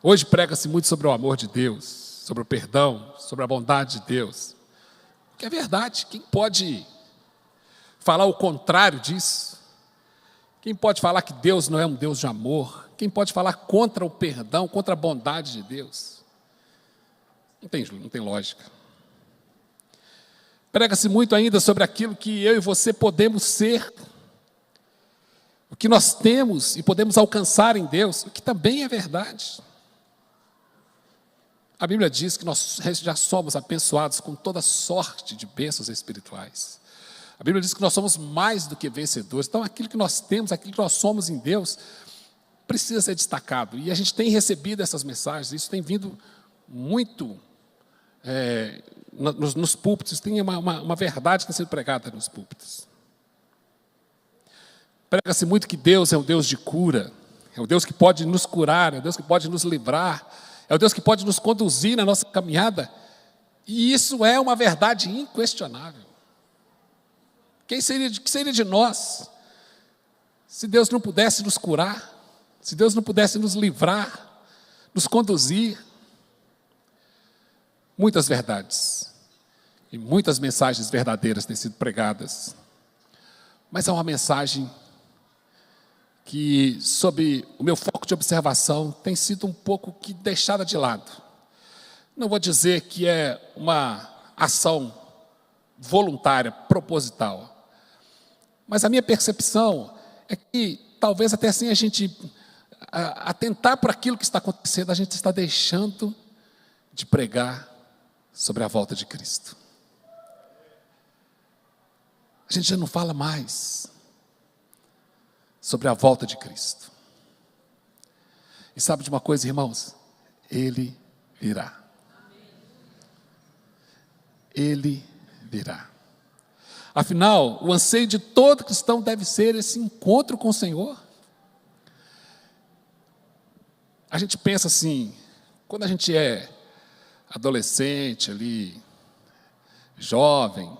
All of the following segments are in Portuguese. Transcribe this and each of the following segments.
Hoje prega-se muito sobre o amor de Deus, sobre o perdão, sobre a bondade de Deus. Que é verdade, quem pode falar o contrário disso? Quem pode falar que Deus não é um Deus de amor? Quem pode falar contra o perdão, contra a bondade de Deus? Não tem lógica. Prega-se muito ainda sobre aquilo que eu e você podemos ser, o que nós temos e podemos alcançar em Deus, o que também é verdade. A Bíblia diz que nós já somos abençoados com toda sorte de bênçãos espirituais. A Bíblia diz que nós somos mais do que vencedores. Então, aquilo que nós temos, aquilo que nós somos em Deus, precisa ser destacado. E a gente tem recebido essas mensagens, isso tem vindo muito nos púlpitos, tem uma verdade que tem sido pregada nos púlpitos. Prega-se muito que Deus é um Deus de cura, é o Deus que pode nos curar, é o Deus que pode nos livrar, é o Deus que pode nos conduzir na nossa caminhada, e isso é uma verdade inquestionável. Que seria de nós se Deus não pudesse nos curar, se Deus não pudesse nos livrar, nos conduzir? Muitas verdades e muitas mensagens verdadeiras têm sido pregadas, mas há uma mensagem que, sob o meu foco de observação, tem sido um pouco que deixada de lado. Não vou dizer que é uma ação voluntária, proposital, mas a minha percepção é que talvez até assim a gente atentar para aquilo que está acontecendo, a gente está deixando de pregar sobre a volta de Cristo. A gente já não fala mais sobre a volta de Cristo. E sabe de uma coisa, irmãos? Ele virá. Ele virá. Afinal, o anseio de todo cristão deve ser esse encontro com o Senhor. A gente pensa assim, quando a gente é adolescente ali, jovem,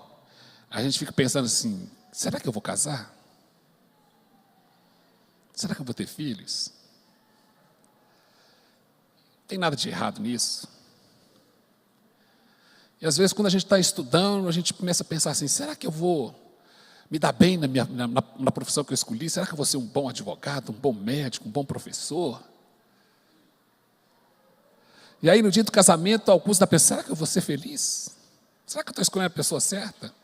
a gente fica pensando assim, será que eu vou casar? Será que eu vou ter filhos? Não tem nada de errado nisso. E às vezes quando a gente está estudando, a gente começa a pensar assim, será que eu vou me dar bem na profissão que eu escolhi? Será que eu vou ser um bom advogado, um bom médico, um bom professor? E aí no dia do casamento, ao custo da pessoa, será que eu vou ser feliz? Será que eu estou escolhendo a pessoa certa?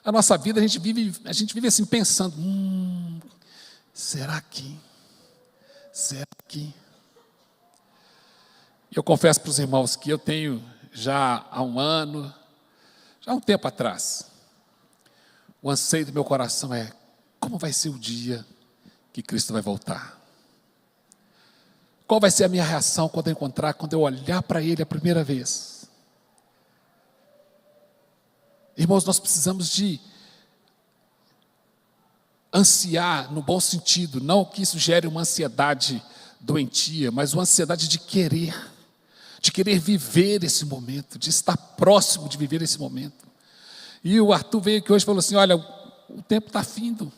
A nossa vida, a gente vive assim pensando, será que? E eu confesso para os irmãos que eu tenho já há um ano, já há um tempo atrás, o anseio do meu coração é, como vai ser o dia que Cristo vai voltar? Qual vai ser a minha reação quando eu olhar para Ele a primeira vez? Irmãos, nós precisamos de ansiar no bom sentido, não que isso gere uma ansiedade doentia, mas uma ansiedade de querer viver esse momento, de estar próximo de viver esse momento. E o Arthur veio aqui hoje e falou assim, olha, o tempo está findo,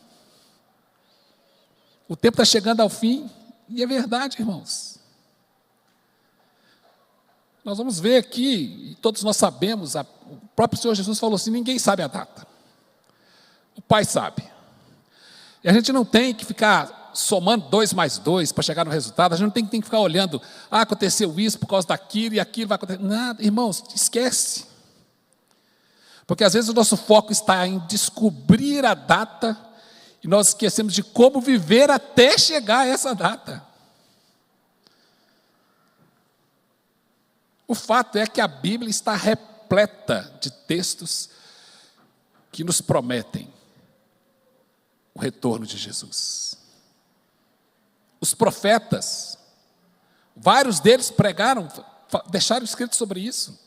o tempo está chegando ao fim, e é verdade, irmãos. Nós vamos ver aqui, e todos nós sabemos, o próprio Senhor Jesus falou assim, ninguém sabe a data. O Pai sabe. E a gente não tem que ficar somando 2 mais 2 para chegar no resultado, a gente não tem que ficar olhando, aconteceu isso por causa daquilo e aquilo vai acontecer. Nada, irmãos, esquece. Porque às vezes o nosso foco está em descobrir a data e nós esquecemos de como viver até chegar a essa data. O fato é que a Bíblia está repleta de textos que nos prometem o retorno de Jesus. Os profetas, vários deles pregaram, deixaram escrito sobre isso.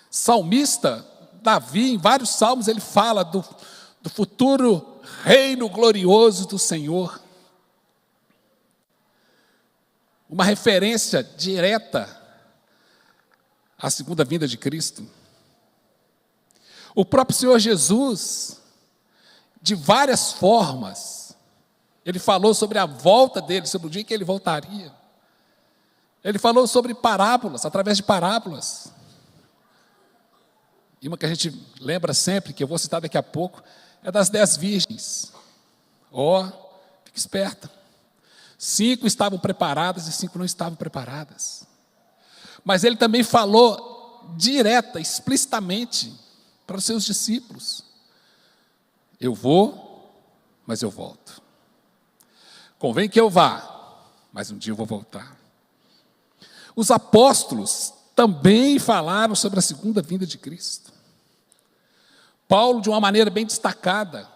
Salmista Davi, em vários salmos, ele fala do futuro reino glorioso do Senhor. Uma referência direta à segunda vinda de Cristo. O próprio Senhor Jesus, de várias formas, Ele falou sobre a volta dele, sobre o dia em que ele voltaria. Ele falou sobre parábolas, através de parábolas. E uma que a gente lembra sempre, que eu vou citar daqui a pouco, é das 10 virgens. Fique esperta. 5 estavam preparadas e 5 não estavam preparadas. Mas ele também falou direta, explicitamente, para os seus discípulos. Eu vou, mas eu volto. Convém que eu vá, mas um dia eu vou voltar. Os apóstolos também falaram sobre a segunda vinda de Cristo. Paulo, de uma maneira bem destacada,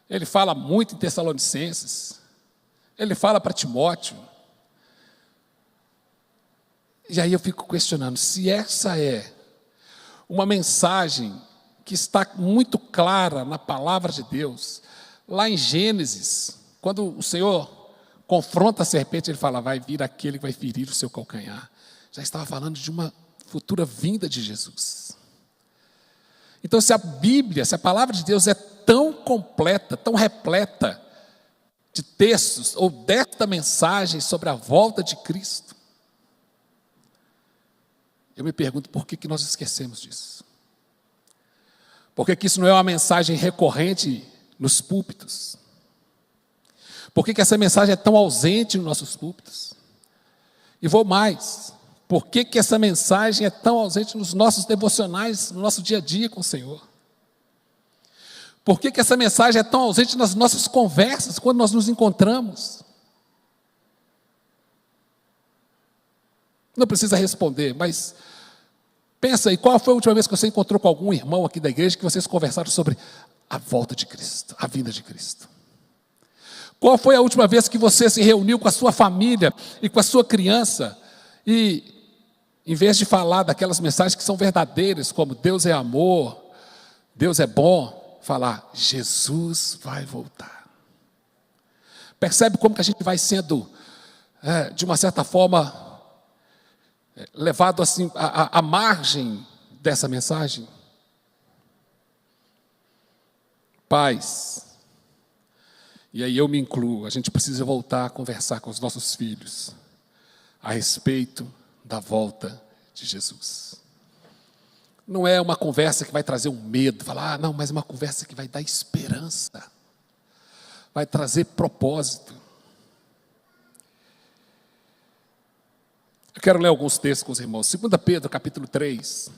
ele fala muito em Tessalonicenses, ele fala para Timóteo. E aí eu fico questionando, se essa é uma mensagem que está muito clara na palavra de Deus, lá em Gênesis, quando o Senhor confronta a serpente, ele fala, vai vir aquele que vai ferir o seu calcanhar. Já estava falando de uma futura vinda de Jesus. Então, se a Bíblia, se a palavra de Deus é tão completa, tão repleta de textos, ou desta mensagem sobre a volta de Cristo, eu me pergunto por que nós esquecemos disso? Por que isso não é uma mensagem recorrente nos púlpitos? Por que essa mensagem é tão ausente nos nossos púlpitos? E vou mais, por que essa mensagem é tão ausente nos nossos devocionais, no nosso dia a dia com o Senhor? Por que essa mensagem é tão ausente nas nossas conversas, quando nós nos encontramos? Não precisa responder, mas pensa aí, qual foi a última vez que você encontrou com algum irmão aqui da igreja que vocês conversaram sobre a volta de Cristo, a vinda de Cristo? Qual foi a última vez que você se reuniu com a sua família e com a sua criança e, em vez de falar daquelas mensagens que são verdadeiras, como Deus é amor, Deus é bom, falar, Jesus vai voltar? Percebe como que a gente vai sendo, de uma certa forma, levado assim à margem dessa mensagem? Pais, e aí eu me incluo, a gente precisa voltar a conversar com os nossos filhos a respeito da volta de Jesus. Não é uma conversa que vai trazer um medo, falar, não, mas é uma conversa que vai dar esperança, vai trazer propósito. Eu quero ler alguns textos com os irmãos. 2 Pedro, capítulo 3.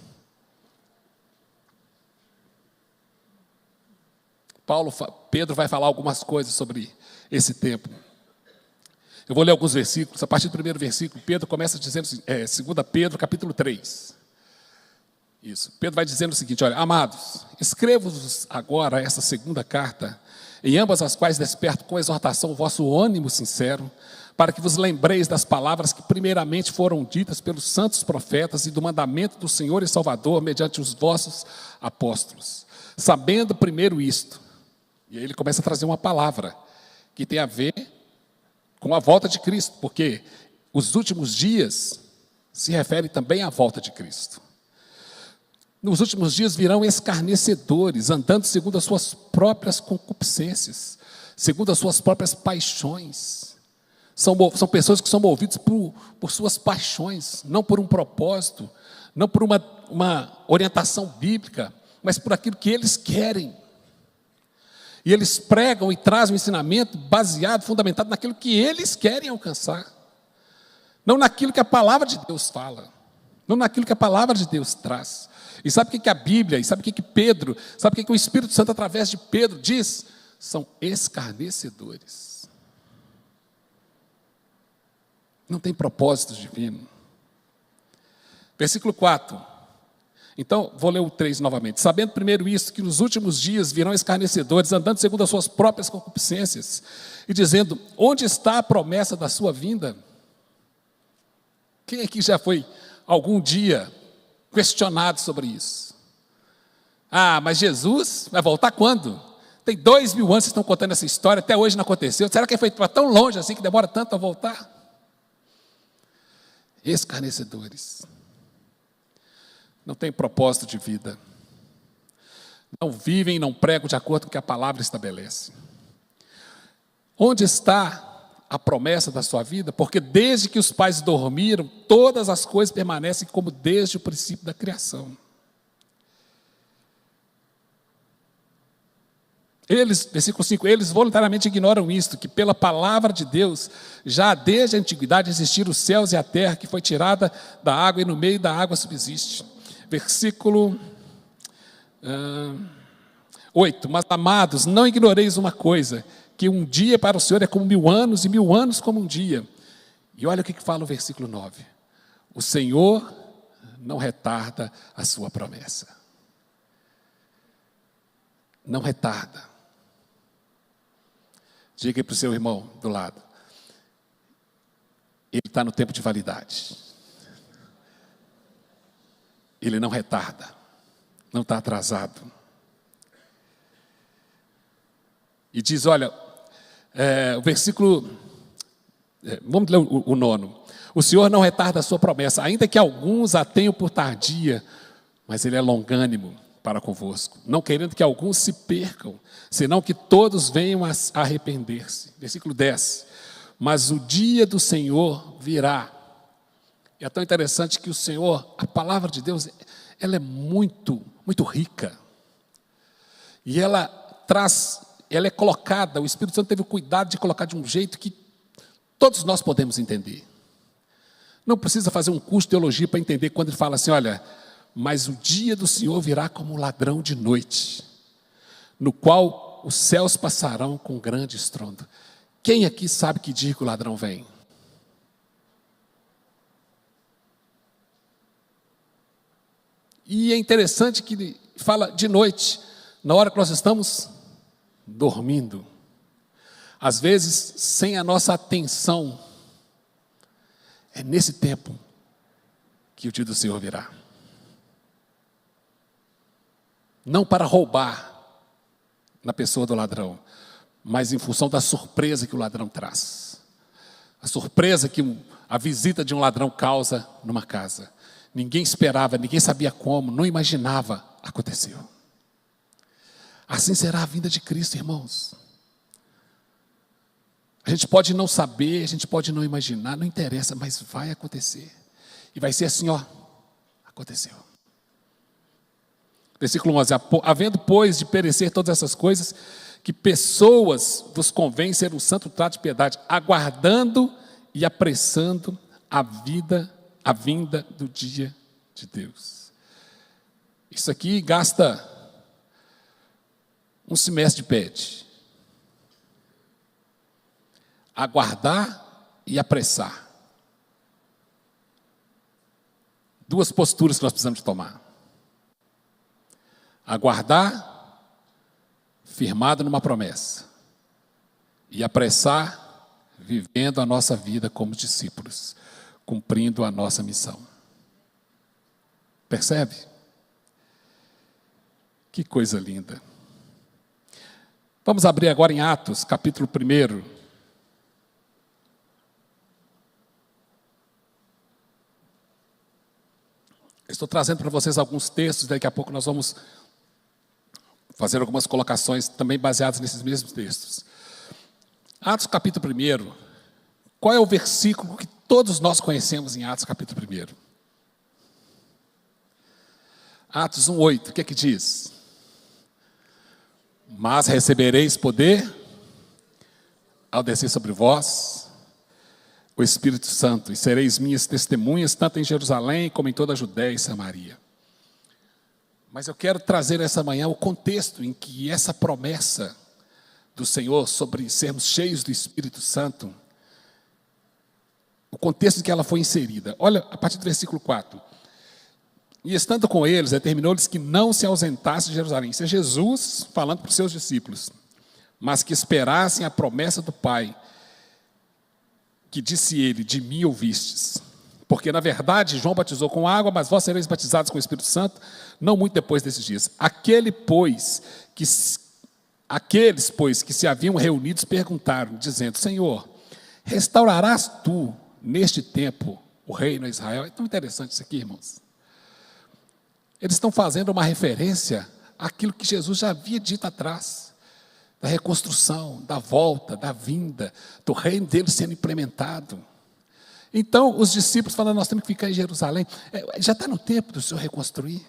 Pedro vai falar algumas coisas sobre esse tempo. Eu vou ler alguns versículos. A partir do primeiro versículo, Pedro começa dizendo, 2 Pedro, capítulo 3. Isso. Pedro vai dizendo o seguinte, olha, amados, escrevo-vos agora essa segunda carta, em ambas as quais desperto com exortação o vosso ânimo sincero, para que vos lembreis das palavras que primeiramente foram ditas pelos santos profetas e do mandamento do Senhor e Salvador mediante os vossos apóstolos. Sabendo primeiro isto, e aí ele começa a trazer uma palavra que tem a ver com a volta de Cristo, porque os últimos dias se refere também à volta de Cristo. Nos últimos dias virão escarnecedores, andando segundo as suas próprias concupiscências, segundo as suas próprias paixões. São pessoas que são movidas por suas paixões, não por um propósito, não por uma orientação bíblica, mas por aquilo que eles querem. E eles pregam e trazem um ensinamento baseado, fundamentado naquilo que eles querem alcançar. Não naquilo que a palavra de Deus fala. Não naquilo que a palavra de Deus traz. E sabe o que a Bíblia, e sabe o que Pedro, sabe o que o Espírito Santo através de Pedro diz? São escarnecedores. Não tem propósito divino. Versículo 4. Então, vou ler o 3 novamente. Sabendo primeiro isso, que nos últimos dias virão escarnecedores, andando segundo as suas próprias concupiscências, e dizendo, onde está a promessa da sua vinda? Quem aqui já foi algum dia questionado sobre isso? Ah, mas Jesus vai voltar quando? Tem 2000 anos que estão contando essa história, até hoje não aconteceu. Será que foi para tão longe assim que demora tanto a voltar? Escarnecedores. Não tem propósito de vida. Não vivem, não pregam de acordo com o que a palavra estabelece. Onde está a promessa da sua vida? Porque desde que os pais dormiram, todas as coisas permanecem como desde o princípio da criação. Eles, versículo 5, eles voluntariamente ignoram isto, que pela palavra de Deus, já desde a antiguidade existiram os céus e a terra, que foi tirada da água e no meio da água subsiste. Versículo 8, mas amados, não ignoreis uma coisa, que um dia para o Senhor é como 1000 anos, e 1000 anos como um dia. E olha o que fala o versículo 9. O Senhor não retarda a sua promessa. Não retarda. Diga para o seu irmão do lado. Ele está no tempo de validade. Ele não retarda. Não está atrasado. E diz, olha, o versículo, vamos ler o 9. O Senhor não retarda a sua promessa, ainda que alguns a tenham por tardia, mas Ele é longânimo para convosco, não querendo que alguns se percam, senão que todos venham a arrepender-se. Versículo 10. Mas o dia do Senhor virá. E é tão interessante que o Senhor, a palavra de Deus, ela é muito, muito rica. E ela é colocada, o Espírito Santo teve o cuidado de colocar de um jeito que todos nós podemos entender. Não precisa fazer um curso de teologia para entender quando ele fala assim, olha, mas o dia do Senhor virá como um ladrão de noite, no qual os céus passarão com grande estrondo. Quem aqui sabe que dia que o ladrão vem? E é interessante que ele fala de noite, na hora que nós estamos dormindo. Às vezes, sem a nossa atenção. É nesse tempo que o dia do Senhor virá. Não para roubar na pessoa do ladrão, mas em função da surpresa que o ladrão traz. A surpresa que a visita de um ladrão causa numa casa. Ninguém esperava, ninguém sabia como, não imaginava, aconteceu. Assim será a vinda de Cristo, irmãos. A gente pode não saber, a gente pode não imaginar, não interessa, mas vai acontecer. E vai ser assim, ó, aconteceu. Versículo 11, havendo, pois, de perecer todas essas coisas, que pessoas vos convém ser um santo trato de piedade, aguardando e apressando a vinda do dia de Deus. Isso aqui gasta um semestre de PET. Aguardar e apressar. Duas posturas que nós precisamos de tomar. Aguardar, firmado numa promessa. E apressar, vivendo a nossa vida como discípulos, cumprindo a nossa missão. Percebe? Que coisa linda. Vamos abrir agora em Atos, capítulo 1. Estou trazendo para vocês alguns textos, daqui a pouco nós vamos fazer algumas colocações também baseadas nesses mesmos textos. Atos capítulo 1, qual é o versículo que todos nós conhecemos em Atos capítulo 1? Atos 1:8, o que é que diz? Mas recebereis poder ao descer sobre vós o Espírito Santo, e sereis minhas testemunhas, tanto em Jerusalém como em toda a Judéia e Samaria. Mas eu quero trazer essa manhã o contexto em que essa promessa do Senhor sobre sermos cheios do Espírito Santo, o contexto em que ela foi inserida. Olha, a partir do versículo 4. E estando com eles, determinou-lhes que não se ausentassem de Jerusalém. Isso é Jesus falando para os seus discípulos. Mas que esperassem a promessa do Pai, que disse ele, de mim ouvistes. Porque, na verdade, João batizou com água, mas vós sereis batizados com o Espírito Santo, não muito depois desses dias. Aqueles, pois, que se haviam reunidos, perguntaram, dizendo, Senhor, restaurarás tu, neste tempo, o reino a Israel? É tão interessante isso aqui, irmãos. Eles estão fazendo uma referência àquilo que Jesus já havia dito atrás. da reconstrução, da volta, da vinda, do reino dele sendo implementado. Então, os discípulos falando, nós temos que ficar em Jerusalém. Já está no tempo do Senhor reconstruir.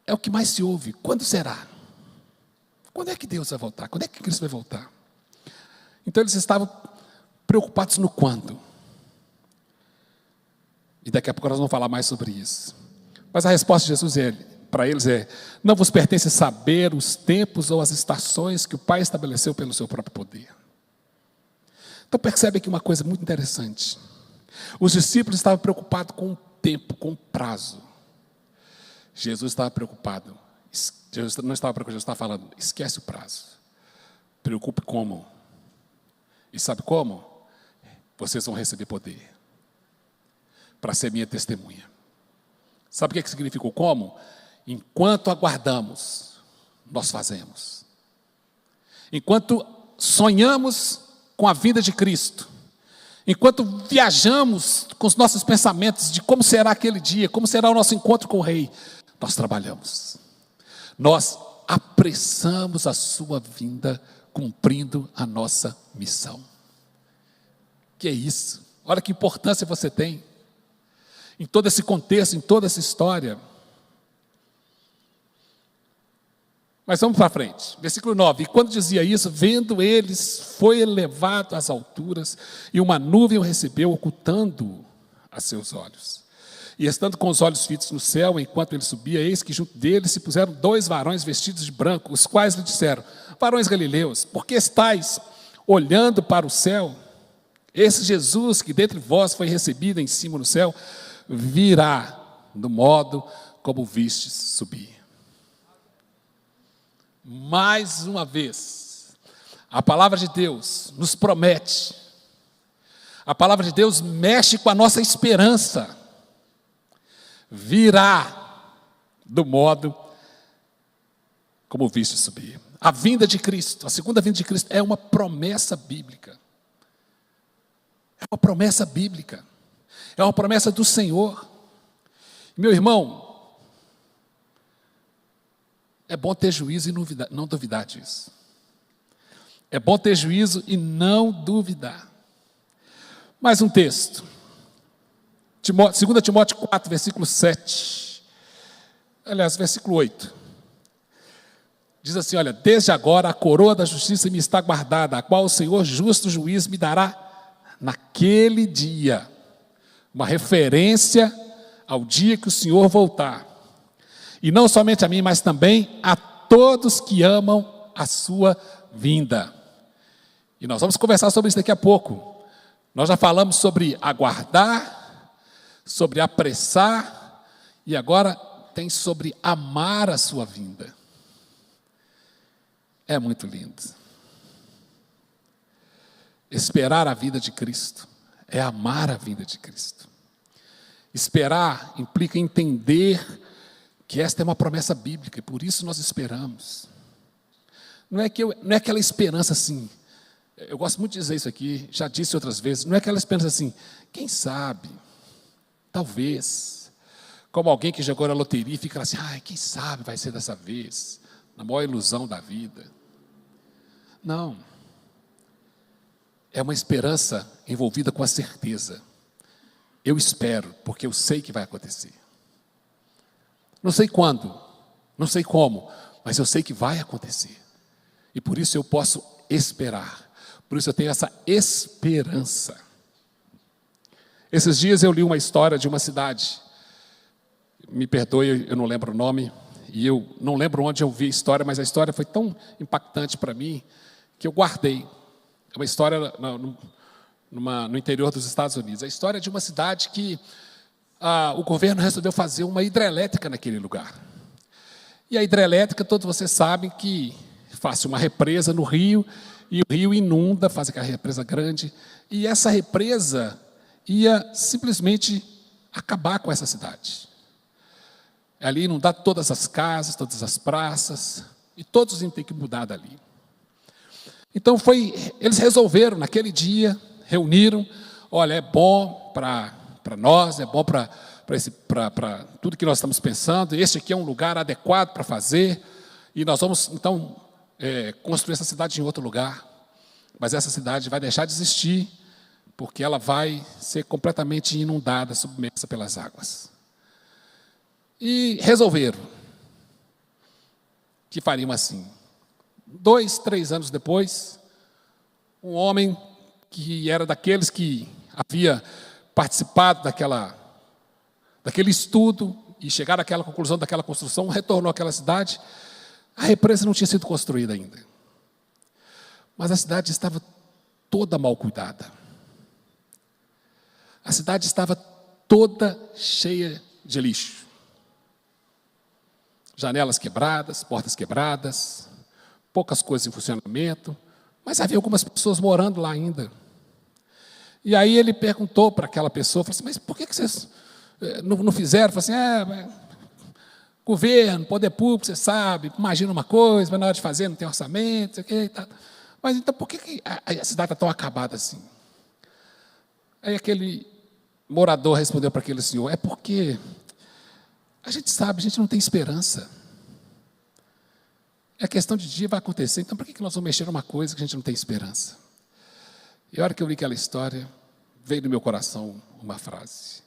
É o que mais se ouve. Quando será? Quando é que Deus vai voltar? Quando é que Cristo vai voltar? Então, eles estavam preocupados no quando. E daqui a pouco nós vamos falar mais sobre isso. Mas a resposta de Jesus para eles é: não vos pertence saber os tempos ou as estações que o Pai estabeleceu pelo seu próprio poder. Então percebe aqui uma coisa muito interessante. Os discípulos estavam preocupados com o tempo, com o prazo. Jesus estava preocupado. Jesus não estava preocupado, Jesus estava falando, esquece o prazo. Preocupe como. E sabe como? Vocês vão receber poder para ser minha testemunha. Sabe o que significa o como? Enquanto aguardamos, nós fazemos. Enquanto sonhamos com a vinda de Cristo, enquanto viajamos com os nossos pensamentos de como será aquele dia, como será o nosso encontro com o Rei, nós trabalhamos. Nós apressamos a sua vinda, cumprindo a nossa missão. Que é isso? Olha que importância você tem em todo esse contexto, em toda essa história. Mas vamos para frente, versículo 9. E quando dizia isso, vendo eles, foi elevado às alturas, e uma nuvem o recebeu, ocultando-o a seus olhos. E estando com os olhos fitos no céu, enquanto ele subia, eis que junto dele se puseram 2 varões vestidos de branco, os quais lhe disseram: varões galileus, por que estáis olhando para o céu? Esse Jesus que dentre vós foi recebido em cima no céu, virá do modo como vistes subir. Mais uma vez, a palavra de Deus nos promete, a palavra de Deus mexe com a nossa esperança, virá do modo como viste subir. A vinda de Cristo, a segunda vinda de Cristo é uma promessa bíblica. É uma promessa bíblica. É uma promessa do Senhor. Meu irmão, é bom ter juízo e não duvidar disso. É bom ter juízo e não duvidar. Mais um texto. 2 Timóteo 4, versículo 7. Aliás, versículo 8. Diz assim, olha, desde agora a coroa da justiça me está guardada, a qual o Senhor justo juiz me dará naquele dia. Uma referência ao dia que o Senhor voltar. E não somente a mim, mas também a todos que amam a sua vinda. E nós vamos conversar sobre isso daqui a pouco. Nós já falamos sobre aguardar, sobre apressar, e agora tem sobre amar a sua vinda. É muito lindo. Esperar a vinda de Cristo é amar a vinda de Cristo. Esperar implica entender que esta é uma promessa bíblica, e por isso nós esperamos. Não é aquela esperança assim, eu gosto muito de dizer isso aqui, já disse outras vezes, não é aquela esperança assim, quem sabe, talvez, como alguém que jogou na loteria e fica assim, quem sabe vai ser dessa vez, na maior ilusão da vida. Não, é uma esperança envolvida com a certeza. Eu espero, porque eu sei que vai acontecer. Não sei quando, não sei como, mas eu sei que vai acontecer. E por isso eu posso esperar. Por isso eu tenho essa esperança. Esses dias eu li uma história de uma cidade. Me perdoe, eu não lembro o nome. E eu não lembro onde eu vi a história, mas a história foi tão impactante para mim que eu guardei. É uma história no interior dos Estados Unidos. A história de uma cidade que o governo resolveu fazer uma hidrelétrica naquele lugar. E a hidrelétrica, todos vocês sabem que faz uma represa no rio, e o rio inunda, faz aquela represa grande, e essa represa ia simplesmente acabar com essa cidade. Ali inundar todas as casas, todas as praças, e todos iam ter que mudar dali. Então eles resolveram naquele dia, reuniram, olha, é bom para nós, é bom para tudo que nós estamos pensando, este aqui é um lugar adequado para fazer, e nós vamos, então, construir essa cidade em outro lugar, mas essa cidade vai deixar de existir, porque ela vai ser completamente inundada, submersa pelas águas. E resolveram que fariam assim. 2, 3 anos depois, um homem que era daqueles que havia participado daquele estudo e chegaram àquela conclusão daquela construção, retornou àquela cidade. A represa não tinha sido construída ainda, mas a cidade estava toda mal cuidada. A cidade estava toda cheia de lixo. Janelas quebradas, portas quebradas, poucas coisas em funcionamento, mas havia algumas pessoas morando lá ainda. E aí ele perguntou para aquela pessoa, falou assim, mas por que vocês não fizeram? Falou assim, governo, poder público, você sabe, imagina uma coisa, mas na hora de fazer não tem orçamento, sei o quê, tá. Mas então por que a cidade está tão acabada assim? Aí aquele morador respondeu para aquele senhor, é porque a gente sabe, a gente não tem esperança. É questão de dia, vai acontecer, então por que nós vamos mexer numa coisa que a gente não tem esperança? E a hora que eu li aquela história, veio no meu coração uma frase: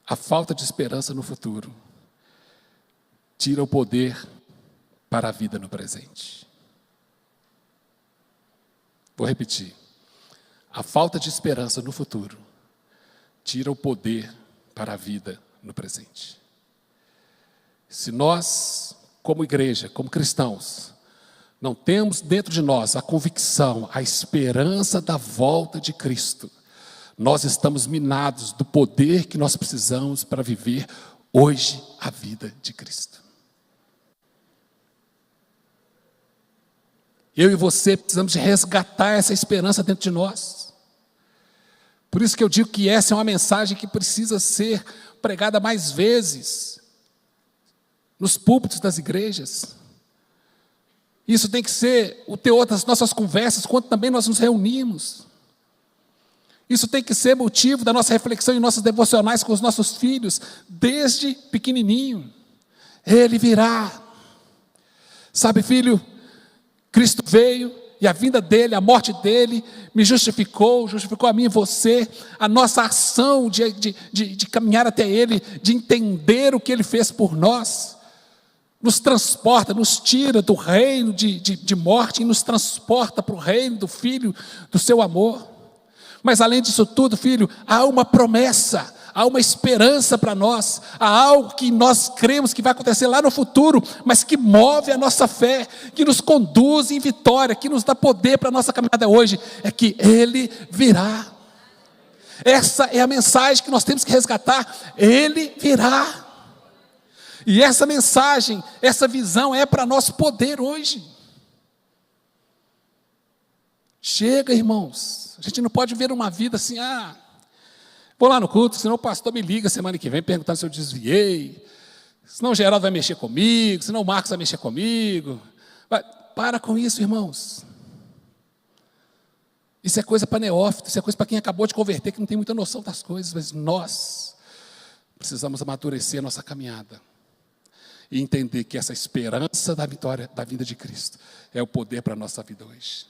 a falta de esperança no futuro tira o poder para a vida no presente. Vou repetir. A falta de esperança no futuro tira o poder para a vida no presente. Se nós, como igreja, como cristãos, não temos dentro de nós a convicção, a esperança da volta de Cristo, nós estamos minados do poder que nós precisamos para viver hoje a vida de Cristo. Eu e você precisamos de resgatar essa esperança dentro de nós. Por isso que eu digo que essa é uma mensagem que precisa ser pregada mais vezes nos púlpitos das igrejas. Isso tem que ser o teor das nossas conversas, quando também nós nos reunimos. Isso tem que ser motivo da nossa reflexão em nossos devocionais com os nossos filhos, desde pequenininho. Ele virá. Sabe, filho, Cristo veio e a vinda dele, a morte dele, me justificou a mim e você. A nossa ação de caminhar até ele, de entender o que ele fez por nós, nos transporta, nos tira do reino de morte e nos transporta para o reino do Filho, do seu amor. Mas além disso tudo, filho, há uma promessa, há uma esperança para nós, há algo que nós cremos que vai acontecer lá no futuro, mas que move a nossa fé, que nos conduz em vitória, que nos dá poder para a nossa caminhada hoje, é que Ele virá. Essa é a mensagem que nós temos que resgatar, Ele virá. E essa mensagem, essa visão é para nosso poder hoje. Chega, irmãos, a gente não pode ver uma vida assim, vou lá no culto, senão o pastor me liga semana que vem perguntando se eu desviei, senão o Geraldo vai mexer comigo, senão o Marcos vai mexer comigo. Para com isso, irmãos. Isso é coisa para neófito, isso é coisa para quem acabou de converter, que não tem muita noção das coisas, mas nós precisamos amadurecer a nossa caminhada e entender que essa esperança da vitória, da vida de Cristo, é o poder para a nossa vida hoje.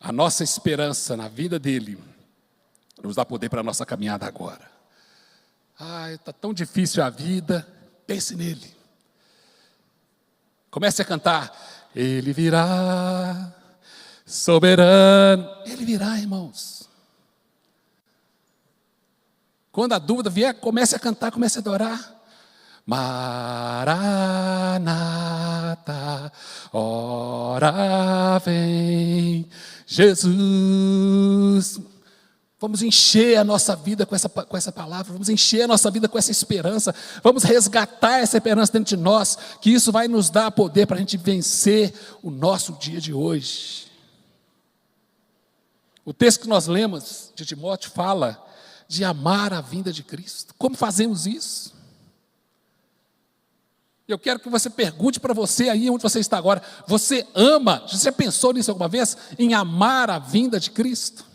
A nossa esperança na vida dele nos dá poder para a nossa caminhada agora. Está tão difícil a vida, pense nele. Comece a cantar, Ele virá, soberano. Ele virá, irmãos. Quando a dúvida vier, comece a cantar, comece a adorar. Maranata, ora vem, Jesus. Vamos encher a nossa vida com essa palavra, vamos encher a nossa vida com essa esperança, vamos resgatar essa esperança dentro de nós, que isso vai nos dar poder para a gente vencer o nosso dia de hoje. O texto que nós lemos de Timóteo fala de amar a vinda de Cristo. Como fazemos isso? Eu quero que você pergunte para você aí onde você está agora, você ama, você pensou nisso alguma vez? Em amar a vinda de Cristo?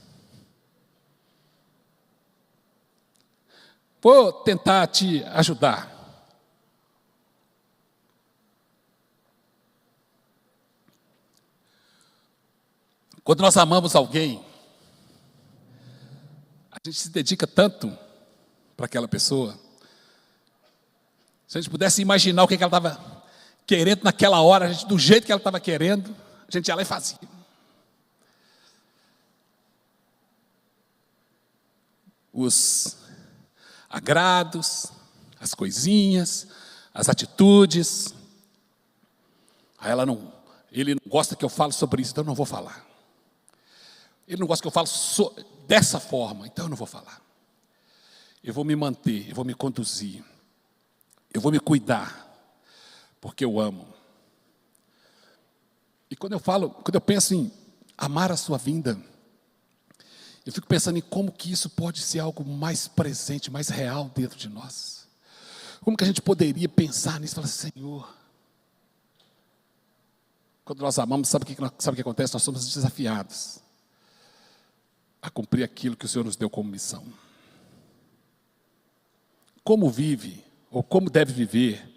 Vou tentar te ajudar. Quando nós amamos alguém, a gente se dedica tanto para aquela pessoa. Se a gente pudesse imaginar o que ela estava querendo naquela hora, do jeito que ela estava querendo, a gente ia lá e fazia. Os agrados, as coisinhas, as atitudes. Aí ele não gosta que eu fale sobre isso, então eu não vou falar. Ele não gosta que eu fale dessa forma, então eu não vou falar. Eu vou me manter, eu vou me conduzir, eu vou me cuidar, porque eu amo. E quando eu penso em amar a sua vinda, eu fico pensando em como que isso pode ser algo mais presente, mais real dentro de nós. Como que a gente poderia pensar nisso e falar, Senhor, quando nós amamos, sabe o que acontece? Nós somos desafiados a cumprir aquilo que o Senhor nos deu como missão. Como vive, ou como deve viver,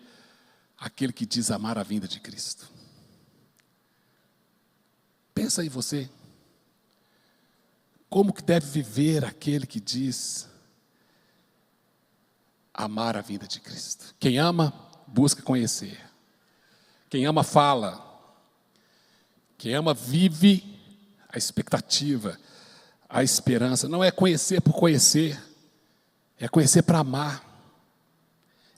aquele que diz amar a vinda de Cristo? Pensa aí você. Como que deve viver aquele que diz amar a vinda de Cristo? Quem ama, busca conhecer. Quem ama, fala. Quem ama, vive a expectativa, a esperança. Não é conhecer por conhecer, é conhecer para amar.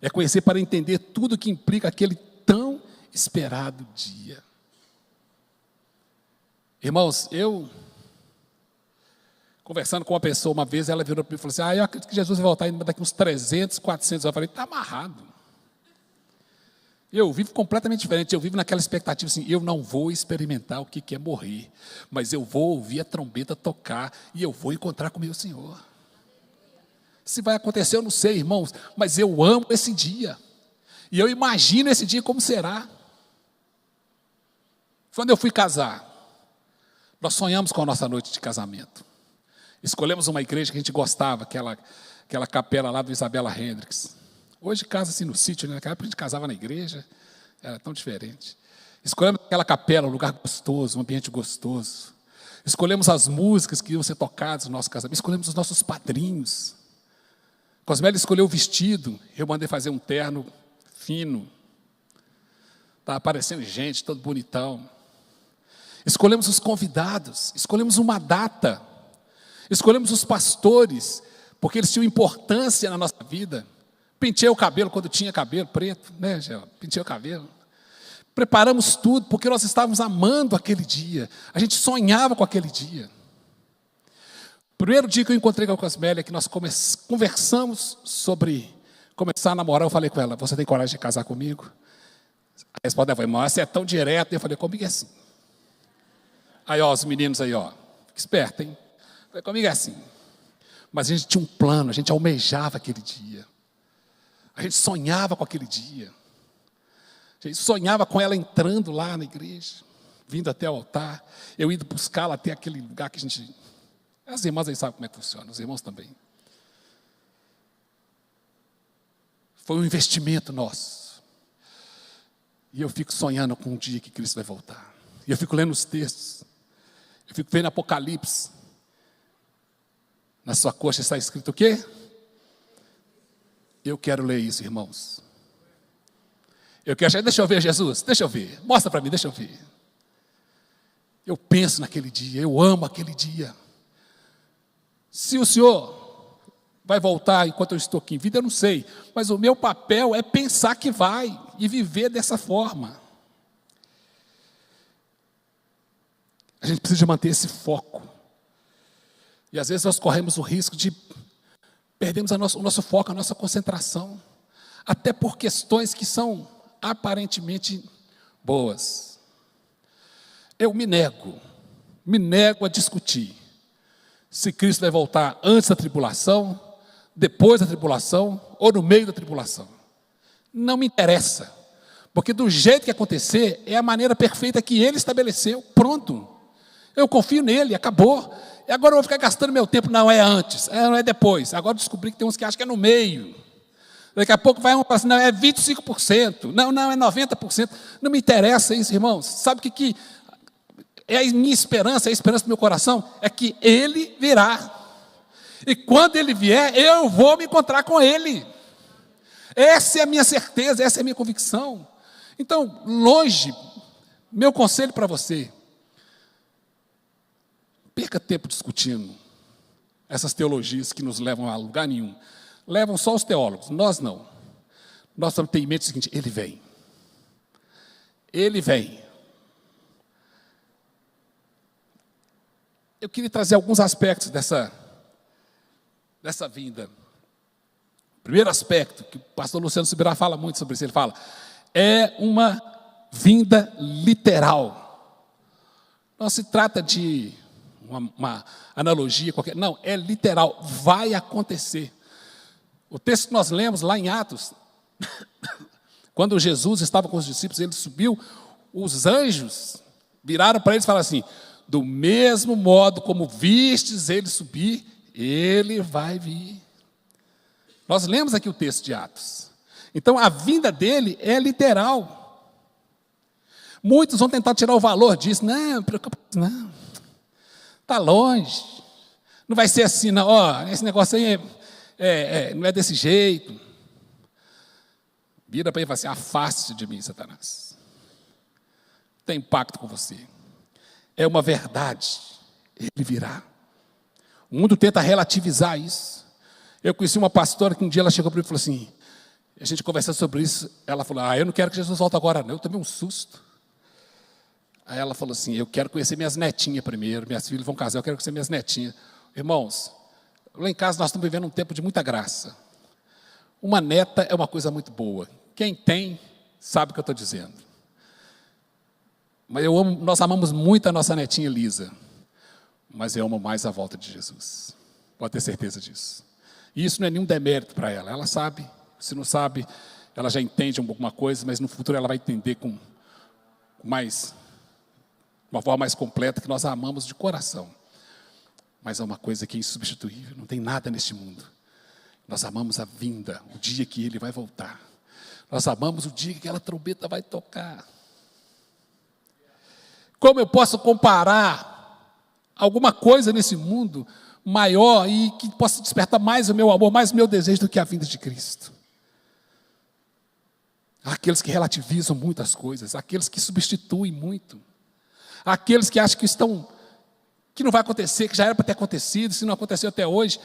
É conhecer para entender tudo que implica aquele tão esperado dia. Irmãos, eu, conversando com uma pessoa uma vez, ela virou para mim e falou assim, eu acredito que Jesus vai voltar ainda daqui uns 300, 400 anos. Eu falei, está amarrado. Eu vivo completamente diferente, eu vivo naquela expectativa assim, eu não vou experimentar o que é morrer, mas eu vou ouvir a trombeta tocar e eu vou encontrar com o meu Senhor. Se vai acontecer, eu não sei, irmãos, mas eu amo esse dia. E eu imagino esse dia como será. Quando eu fui casar, nós sonhamos com a nossa noite de casamento. Escolhemos uma igreja que a gente gostava, aquela capela lá do Isabella Hendricks. Hoje casa-se no sítio, né? Naquela época a gente casava na igreja, era tão diferente. Escolhemos aquela capela, um lugar gostoso, um ambiente gostoso. Escolhemos as músicas que iam ser tocadas no nosso casamento. Escolhemos os nossos padrinhos. Cosmela escolheu o vestido, eu mandei fazer um terno fino. Está aparecendo gente, todo bonitão. Escolhemos os convidados, escolhemos uma data. Escolhemos os pastores, porque eles tinham importância na nossa vida. Pentei o cabelo quando tinha cabelo preto, né, Gela? Pentei o cabelo. Preparamos tudo, porque nós estávamos amando aquele dia. A gente sonhava com aquele dia. Primeiro dia que eu encontrei com a Cosmélia, que nós conversamos sobre começar a namorar, eu falei com ela, você tem coragem de casar comigo? A resposta foi, mas você é tão direto. Eu falei, comigo é assim. Aí, ó, os meninos aí, ó, fica esperto, hein? Eu falei, comigo é assim. Mas a gente tinha um plano, a gente almejava aquele dia. A gente sonhava com aquele dia. A gente sonhava com ela entrando lá na igreja, vindo até o altar, eu indo buscá-la até aquele lugar que a gente... As irmãs aí sabem como é que funciona, os irmãos também. Foi um investimento nosso. E eu fico sonhando com um dia que Cristo vai voltar. E eu fico lendo os textos. Eu fico vendo Apocalipse. Na sua coxa está escrito o quê? Eu quero ler isso, irmãos. Deixa eu ver, Jesus, deixa eu ver. Mostra para mim, deixa eu ver. Eu penso naquele dia, eu amo aquele dia. Se o Senhor vai voltar enquanto eu estou aqui em vida, eu não sei. Mas o meu papel é pensar que vai e viver dessa forma. A gente precisa manter esse foco. E às vezes nós corremos o risco de perdermos o nosso foco, a nossa concentração. Até por questões que são aparentemente boas. Eu me nego a discutir se Cristo vai voltar antes da tribulação, depois da tribulação ou no meio da tribulação. Não me interessa, porque do jeito que acontecer, é a maneira perfeita que Ele estabeleceu, pronto. Eu confio nele, acabou. E agora eu vou ficar gastando meu tempo, não é antes, não é depois. Agora eu descobri que tem uns que acham que é no meio. Daqui a pouco vai um para assim, não, é 25%, não, é 90%. Não me interessa isso, irmãos. Sabe o que é a minha esperança, é a esperança do meu coração, é que Ele virá. E quando Ele vier, eu vou me encontrar com Ele. Essa é a minha certeza, essa é a minha convicção. Então, longe, meu conselho para você, perca tempo discutindo essas teologias que nos levam a lugar nenhum. Levam só os teólogos, nós não. Nós temos que ter em mente o seguinte: Ele vem. Ele vem. Eu queria trazer alguns aspectos dessa vinda. O primeiro aspecto, que o pastor Luciano Subirá fala muito sobre isso, ele fala, é uma vinda literal. Não se trata de uma analogia qualquer, não, é literal, vai acontecer. O texto que nós lemos lá em Atos, quando Jesus estava com os discípulos, ele subiu, os anjos viraram para eles e falaram assim: do mesmo modo como vistes ele subir, ele vai vir. Nós lemos aqui o texto de Atos. Então a vinda dele é literal. Muitos vão tentar tirar o valor disso. Não, preocupa, não. Está longe. Não vai ser assim, não. Ó, esse negócio aí não é desse jeito. Vira para ele e fala assim: afaste-se de mim, Satanás. Tem pacto com você. É uma verdade. Ele virá. O mundo tenta relativizar isso. Eu conheci uma pastora que um dia ela chegou para mim e falou assim, a gente conversando sobre isso, ela falou: eu não quero que Jesus volte agora não, eu tomei um susto. Aí ela falou assim: eu quero conhecer minhas netinhas primeiro, minhas filhas vão casar, eu quero conhecer minhas netinhas. Irmãos, lá em casa nós estamos vivendo um tempo de muita graça. Uma neta é uma coisa muito boa. Quem tem, sabe o que eu estou dizendo. Mas nós amamos muito a nossa netinha Elisa, mas eu amo mais a volta de Jesus. Pode ter certeza disso. E isso não é nenhum demérito para ela. Ela sabe, se não sabe, ela já entende alguma coisa, mas no futuro ela vai entender com uma forma mais completa, que nós a amamos de coração. Mas é uma coisa que é insubstituível, não tem nada neste mundo. Nós amamos a vinda, o dia que Ele vai voltar. Nós amamos o dia que aquela trombeta vai tocar. Como eu posso comparar alguma coisa nesse mundo maior e que possa despertar mais o meu amor, mais o meu desejo do que a vinda de Cristo? Aqueles que relativizam muitas coisas, aqueles que substituem muito, aqueles que acham que não vai acontecer, que já era para ter acontecido, se não aconteceu até hoje.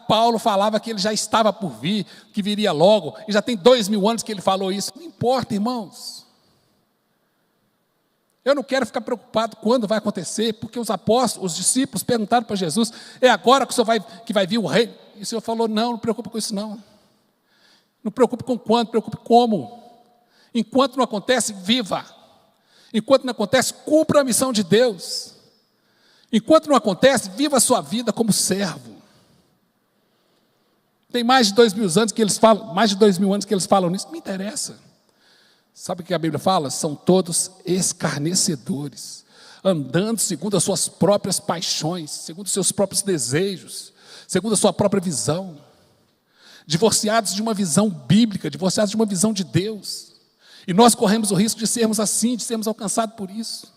Paulo falava que ele já estava por vir, que viria logo, e já tem 2000 anos que ele falou isso. Não importa, irmãos. Eu não quero ficar preocupado quando vai acontecer, porque os apóstolos, os discípulos perguntaram para Jesus: é agora que que vai vir o rei? E o Senhor falou: não preocupe com isso não. Não preocupe com quando, preocupe como. Enquanto não acontece, viva. Enquanto não acontece, cumpra a missão de Deus. Enquanto não acontece, viva a sua vida como servo. Tem mais de 2000 anos que eles falam nisso, não me interessa. Sabe o que a Bíblia fala? São todos escarnecedores, andando segundo as suas próprias paixões, segundo os seus próprios desejos, segundo a sua própria visão, divorciados de uma visão bíblica, divorciados de uma visão de Deus. E nós corremos o risco de sermos assim, de sermos alcançados por isso.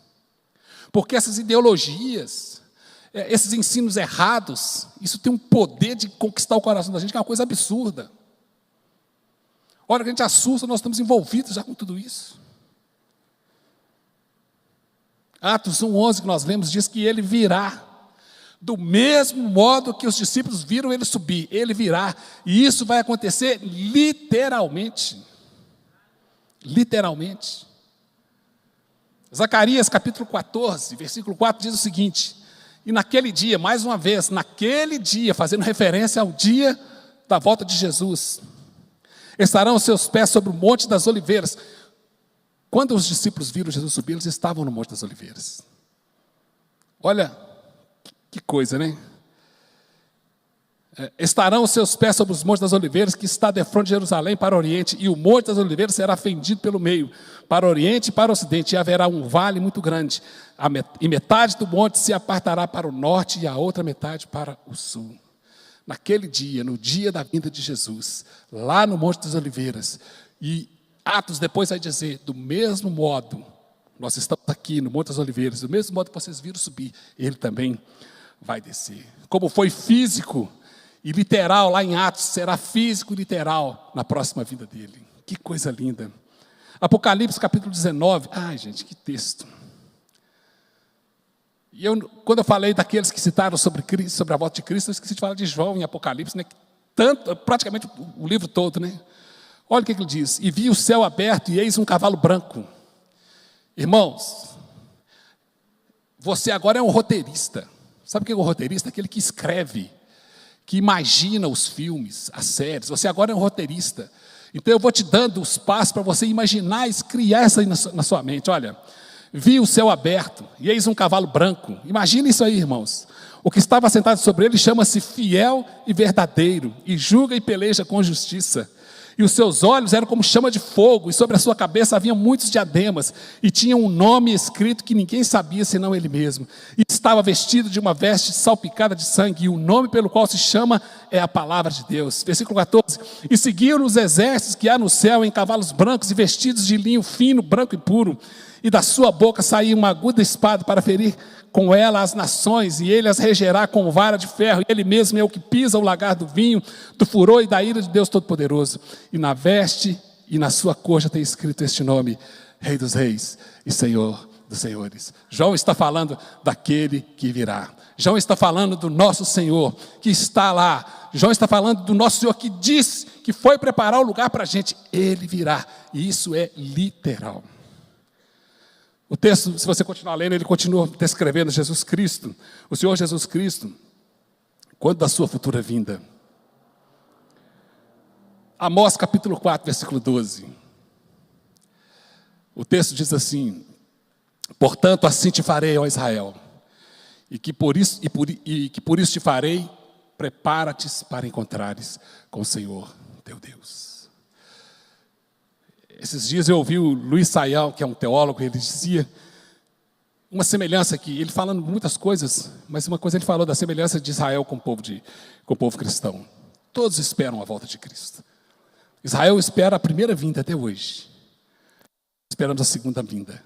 Porque essas ideologias, esses ensinos errados, isso tem um poder de conquistar o coração da gente, que é uma coisa absurda. A hora que a gente assusta, nós estamos envolvidos já com tudo isso. Atos 1:11 que nós lemos diz que Ele virá. Do mesmo modo que os discípulos viram Ele subir, Ele virá. E isso vai acontecer literalmente. Literalmente. Zacarias capítulo 14, versículo 4 diz o seguinte: e naquele dia, mais uma vez, naquele dia, fazendo referência ao dia da volta de Jesus, estarão os seus pés sobre o Monte das Oliveiras. Quando os discípulos viram Jesus subir, eles estavam no Monte das Oliveiras. Olha, que coisa, né? Estarão os seus pés sobre os Montes das Oliveiras, que está defronte de Jerusalém para o Oriente, e o Monte das Oliveiras será fendido pelo meio, para o Oriente e para o Ocidente, e haverá um vale muito grande, e metade do monte se apartará para o norte, e a outra metade para o sul. Naquele dia, no dia da vinda de Jesus, lá no Monte das Oliveiras, e Atos depois vai dizer: do mesmo modo, Nós estamos aqui no Monte das Oliveiras, do mesmo modo que vocês viram subir, Ele também vai descer. Como foi físico e literal lá em Atos, será físico e literal na próxima vinda dele. Que coisa linda. Apocalipse capítulo 19. Ai, gente, que texto. E quando eu falei daqueles que citaram sobre Cristo, sobre a volta de Cristo, eu esqueci de falar de João em Apocalipse, né? Praticamente o livro todo, né? Olha o que ele diz: e vi o céu aberto e eis um cavalo branco. Irmãos, você agora é um roteirista. Sabe o que é um roteirista? Aquele que escreve, que imagina os filmes, as séries. Você agora é um roteirista. Então eu vou te dando os passos para você imaginar e criar isso aí na sua mente. Olha, vi o céu aberto e eis um cavalo branco. Imagina isso aí, irmãos. O que estava sentado sobre ele chama-se Fiel e Verdadeiro, e julga e peleja com justiça. E os seus olhos eram como chama de fogo, e sobre a sua cabeça havia muitos diademas, e tinha um nome escrito que ninguém sabia senão ele mesmo. E estava vestido de uma veste salpicada de sangue, e o nome pelo qual se chama é a palavra de Deus. Versículo 14. E seguiram os exércitos que há no céu em cavalos brancos e vestidos de linho fino, branco e puro. E da sua boca saía uma aguda espada para ferir com ela as nações, e ele as regerá com vara de ferro, e ele mesmo é o que pisa o lagar do vinho, do furor e da ira de Deus Todo-Poderoso. E na veste e na sua coxa tem escrito este nome: Rei dos Reis e Senhor dos Senhores. João está falando daquele que virá. João está falando do nosso Senhor que está lá. João está falando do nosso Senhor que disse que foi preparar o lugar para a gente. Ele virá, e isso é literal. O texto, se você continuar lendo, ele continua descrevendo Jesus Cristo, o Senhor Jesus Cristo, quando da sua futura vinda. Amós capítulo 4, versículo 12. O texto diz assim: portanto, assim te farei, ó Israel, e que por isso te farei, prepara-te para encontrares com o Senhor teu Deus. Esses dias eu ouvi o Luiz Saião, que é um teólogo, ele dizia uma semelhança aqui, ele falando muitas coisas, mas uma coisa ele falou da semelhança de Israel com o povo cristão. Todos esperam a volta de Cristo. Israel espera a primeira vinda até hoje. Esperamos a segunda vinda.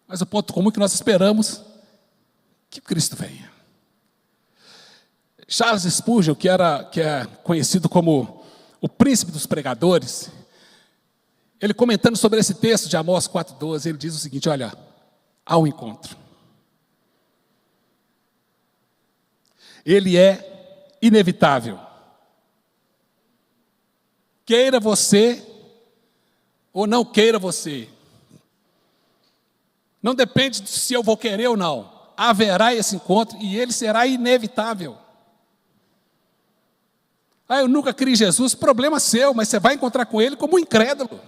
Mas o ponto comum é que nós esperamos que Cristo venha. Charles Spurgeon, que é conhecido como o príncipe dos pregadores, ele comentando sobre esse texto de Amós 4,12, ele diz o seguinte: olha, há um encontro. Ele é inevitável. Queira você ou não queira você. Não depende de se eu vou querer ou não. Haverá esse encontro e ele será inevitável. Eu nunca criei em Jesus, problema seu, mas você vai encontrar com ele como um incrédulo.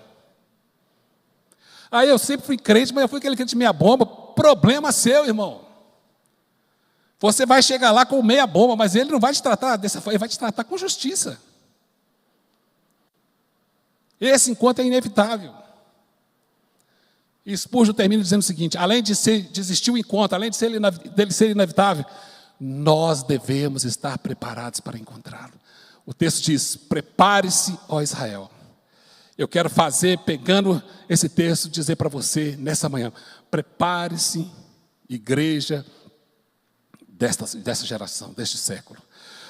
Eu sempre fui crente, mas eu fui aquele crente meia bomba. Problema seu, irmão. Você vai chegar lá com meia bomba, mas ele não vai te tratar dessa forma, ele vai te tratar com justiça. Esse encontro é inevitável. E Spurgeon termina dizendo o seguinte: além de existir o encontro, além dele ser inevitável, nós devemos estar preparados para encontrá-lo. O texto diz: prepare-se, ó Israel. Eu quero pegando esse texto, dizer para você nessa manhã: prepare-se, igreja dessa geração, deste século.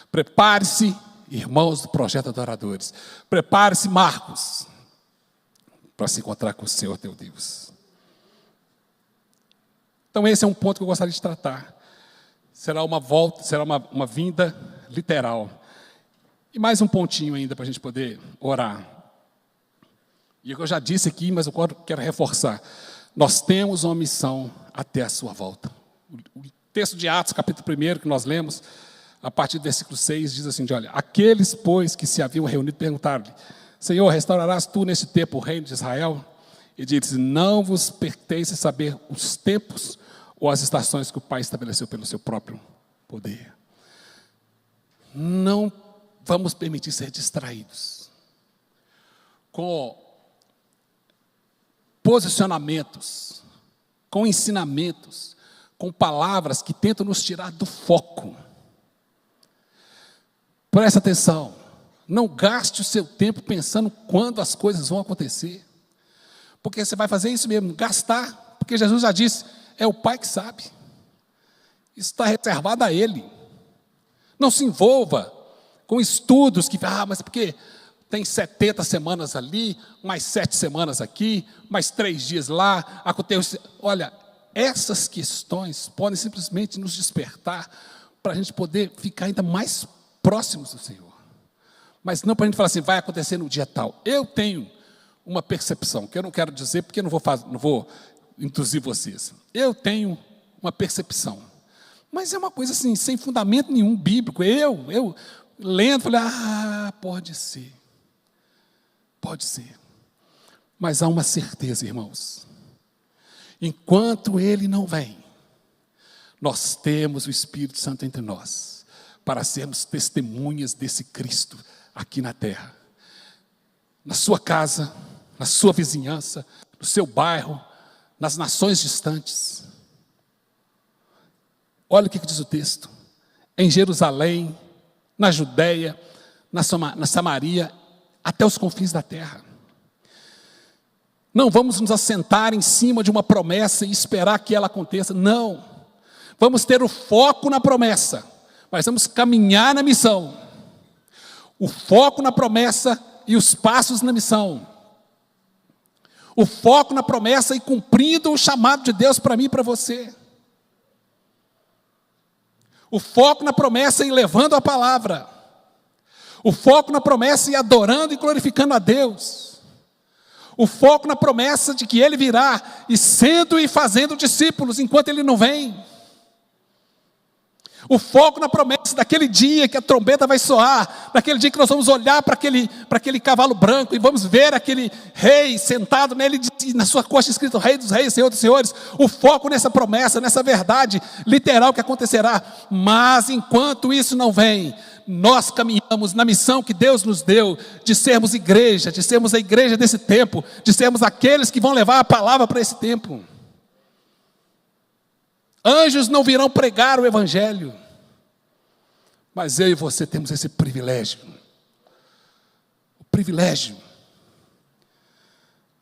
Prepare-se, irmãos do Projeto Adoradores. Prepare-se, Marcos, para se encontrar com o Senhor teu Deus. Então esse é um ponto que eu gostaria de tratar. Será uma volta, será uma vinda literal. E mais um pontinho ainda para a gente poder orar. E eu já disse aqui, mas eu quero reforçar. Nós temos uma missão até a sua volta. O texto de Atos, capítulo 1, que nós lemos, a partir do versículo 6, diz assim: olha, aqueles, pois, que se haviam reunido, perguntaram-lhe: Senhor, restaurarás tu nesse tempo o reino de Israel? E disse: não vos pertence saber os tempos ou as estações que o Pai estabeleceu pelo seu próprio poder. Não vamos permitir ser distraídos com posicionamentos, com ensinamentos, com palavras que tentam nos tirar do foco. Presta atenção, não gaste o seu tempo pensando quando as coisas vão acontecer, porque você vai fazer isso mesmo, gastar, Porque Jesus já disse, é o Pai que sabe. Isso está reservado a Ele. Não se envolva com estudos que, mas porque tem 70 semanas ali, mais 7 semanas aqui, mais 3 dias lá. Olha, essas questões podem simplesmente nos despertar para a gente poder ficar ainda mais próximos do Senhor. Mas não para a gente falar assim, vai acontecer no dia tal. Eu tenho uma percepção, que eu não quero dizer porque eu não vou induzir vocês. Eu tenho uma percepção. Mas é uma coisa assim, sem fundamento nenhum bíblico. Eu lendo, falei, pode ser. Pode ser. Mas há uma certeza, irmãos. Enquanto Ele não vem, nós temos o Espírito Santo entre nós, para sermos testemunhas desse Cristo aqui na terra. Na sua casa, na sua vizinhança, no seu bairro, nas nações distantes. Olha o que diz o texto. Em Jerusalém, na Judéia, na Samaria, até os confins da terra. Não vamos nos assentar em cima de uma promessa e esperar que ela aconteça. Não. Vamos ter o foco na promessa, mas vamos caminhar na missão. O foco na promessa e os passos na missão. O foco na promessa e cumprindo o chamado de Deus para mim e para você. O foco na promessa e levando a palavra. O foco na promessa e adorando e glorificando a Deus. O foco na promessa de que Ele virá e sendo e fazendo discípulos enquanto Ele não vem. O foco na promessa daquele dia que a trombeta vai soar, daquele dia que nós vamos olhar para aquele cavalo branco e vamos ver aquele rei sentado nele, na sua coxa escrito Rei dos Reis, Senhor dos Senhores. O foco nessa promessa, nessa verdade literal que acontecerá. Mas enquanto isso não vem, nós caminhamos na missão que Deus nos deu, de sermos igreja, de sermos a igreja desse tempo, de sermos aqueles que vão levar a palavra para esse tempo. Anjos não virão pregar o evangelho, mas eu e você temos esse privilégio, o privilégio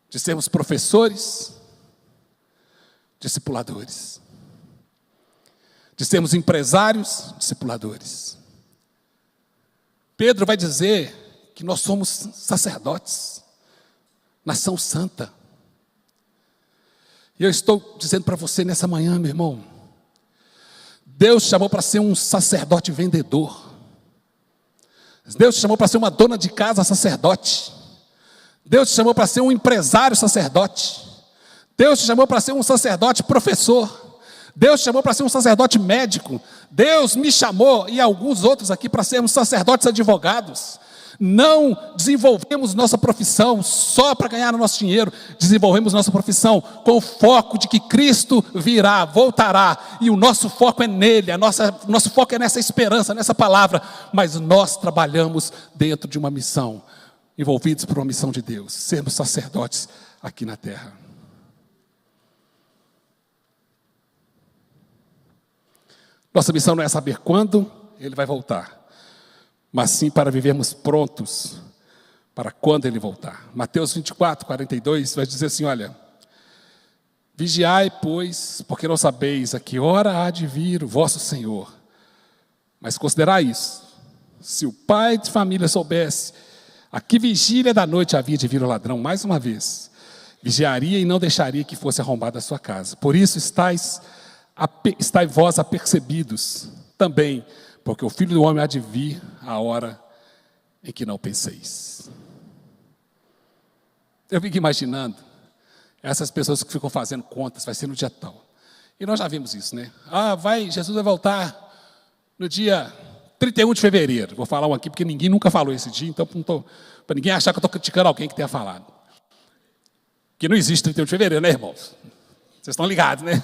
de sermos professores, discipuladores, de sermos empresários, discipuladores. Pedro vai dizer que nós somos sacerdotes, nação santa. E eu estou dizendo para você nessa manhã, meu irmão, Deus te chamou para ser um sacerdote vendedor. Deus te chamou para ser uma dona de casa sacerdote. Deus te chamou para ser um empresário sacerdote. Deus te chamou para ser um sacerdote professor. Deus te chamou para ser um sacerdote médico. Deus me chamou e alguns outros aqui para sermos sacerdotes advogados. Não desenvolvemos nossa profissão só para ganhar o nosso dinheiro. Desenvolvemos nossa profissão com o foco de que Cristo virá, voltará. E o nosso foco é nele, nosso foco é nessa esperança, nessa palavra. Mas nós trabalhamos dentro de uma missão, envolvidos por uma missão de Deus. Sermos sacerdotes aqui na terra. Nossa missão não é saber quando Ele vai voltar, mas sim para vivermos prontos para quando Ele voltar. Mateus 24, 42 vai dizer assim, olha, vigiai, pois, porque não sabeis a que hora há de vir o vosso Senhor. Mas considerai isso, se o pai de família soubesse a que vigília da noite havia de vir o ladrão, mais uma vez, vigiaria e não deixaria que fosse arrombada a sua casa. Por isso estáis vós apercebidos também, porque o Filho do Homem há de vir a hora em que não penseis. Eu fico imaginando essas pessoas que ficam fazendo contas, vai ser no dia tal. E nós já vimos isso, né? Jesus vai voltar no dia 31 de fevereiro. Vou falar um aqui porque ninguém nunca falou esse dia, então para ninguém achar que eu estou criticando alguém que tenha falado. Que não existe 31 de fevereiro, né, irmãos? Vocês estão ligados, né?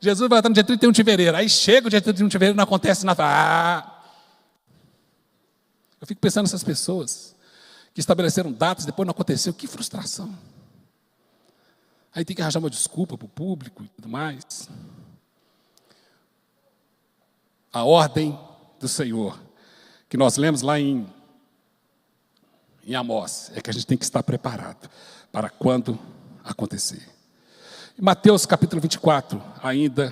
Jesus vai voltar no dia 31 de fevereiro. Aí chega o dia 31 de fevereiro e não acontece nada. Eu fico pensando nessas pessoas que estabeleceram datas, depois não aconteceu. Que frustração. Aí tem que arranjar uma desculpa para o público e tudo mais. A ordem do Senhor, que nós lemos lá em Amós, é que a gente tem que estar preparado para quando acontecer. Mateus capítulo 24, ainda,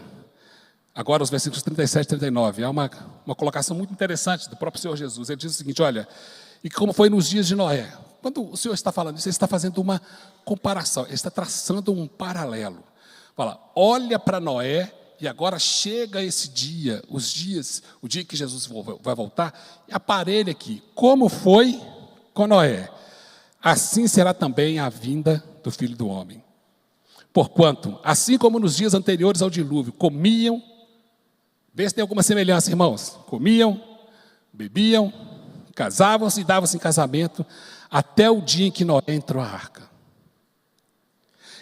agora os versículos 37 e 39, há uma colocação muito interessante do próprio Senhor Jesus. Ele diz o seguinte: olha, e como foi nos dias de Noé. Quando o Senhor está falando isso, ele está fazendo uma comparação, ele está traçando um paralelo. Fala, olha para Noé, e agora chega esse dia, o dia que Jesus vai voltar, e aparelha aqui, como foi com Noé, assim será também a vinda do Filho do Homem. Porquanto, assim como nos dias anteriores ao dilúvio, comiam, vê se tem alguma semelhança, irmãos, comiam, bebiam, casavam-se e davam-se em casamento, até o dia em que Noé entrou à arca.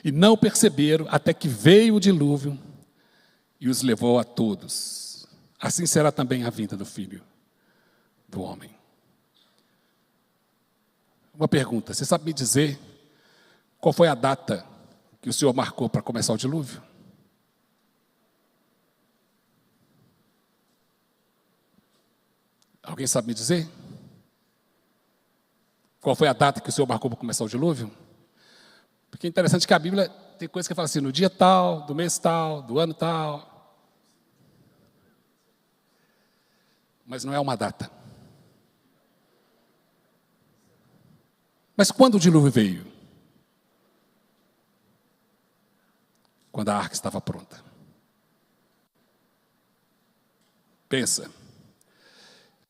E não perceberam até que veio o dilúvio e os levou a todos. Assim será também a vinda do Filho do Homem. Uma pergunta, você sabe me dizer qual foi a data que o Senhor marcou para começar o dilúvio? Alguém sabe me dizer? Qual foi a data que o Senhor marcou para começar o dilúvio? Porque é interessante que a Bíblia tem coisa que fala assim, no dia tal, do mês tal, do ano tal. Mas não é uma data. Mas quando o dilúvio veio? Quando a arca estava pronta. Pensa.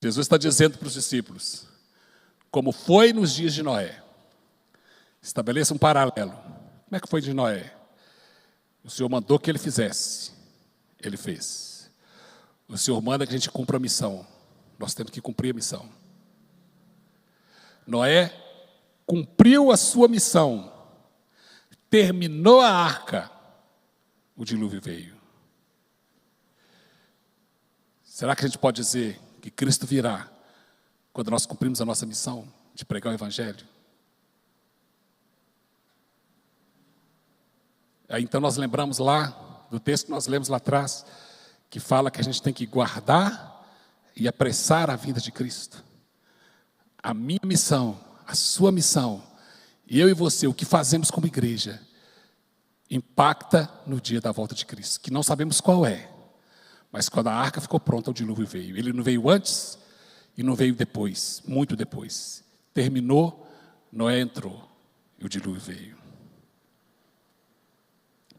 Jesus está dizendo para os discípulos, como foi nos dias de Noé. Estabeleça um paralelo. Como é que foi de Noé? O Senhor mandou que ele fizesse. Ele fez. O Senhor manda que a gente cumpra a missão. Nós temos que cumprir a missão. Noé cumpriu a sua missão. Terminou a arca. O dilúvio veio. Será que a gente pode dizer que Cristo virá quando nós cumprimos a nossa missão de pregar o Evangelho? Aí então nós lembramos lá, do texto que nós lemos lá atrás, que fala que a gente tem que guardar e apressar a vinda de Cristo. A minha missão, a sua missão, eu e você, o que fazemos como igreja, impacta no dia da volta de Cristo, que não sabemos qual é, mas quando a arca ficou pronta, o dilúvio veio. Ele não veio antes e não veio depois, muito depois. Terminou, Noé entrou e o dilúvio veio.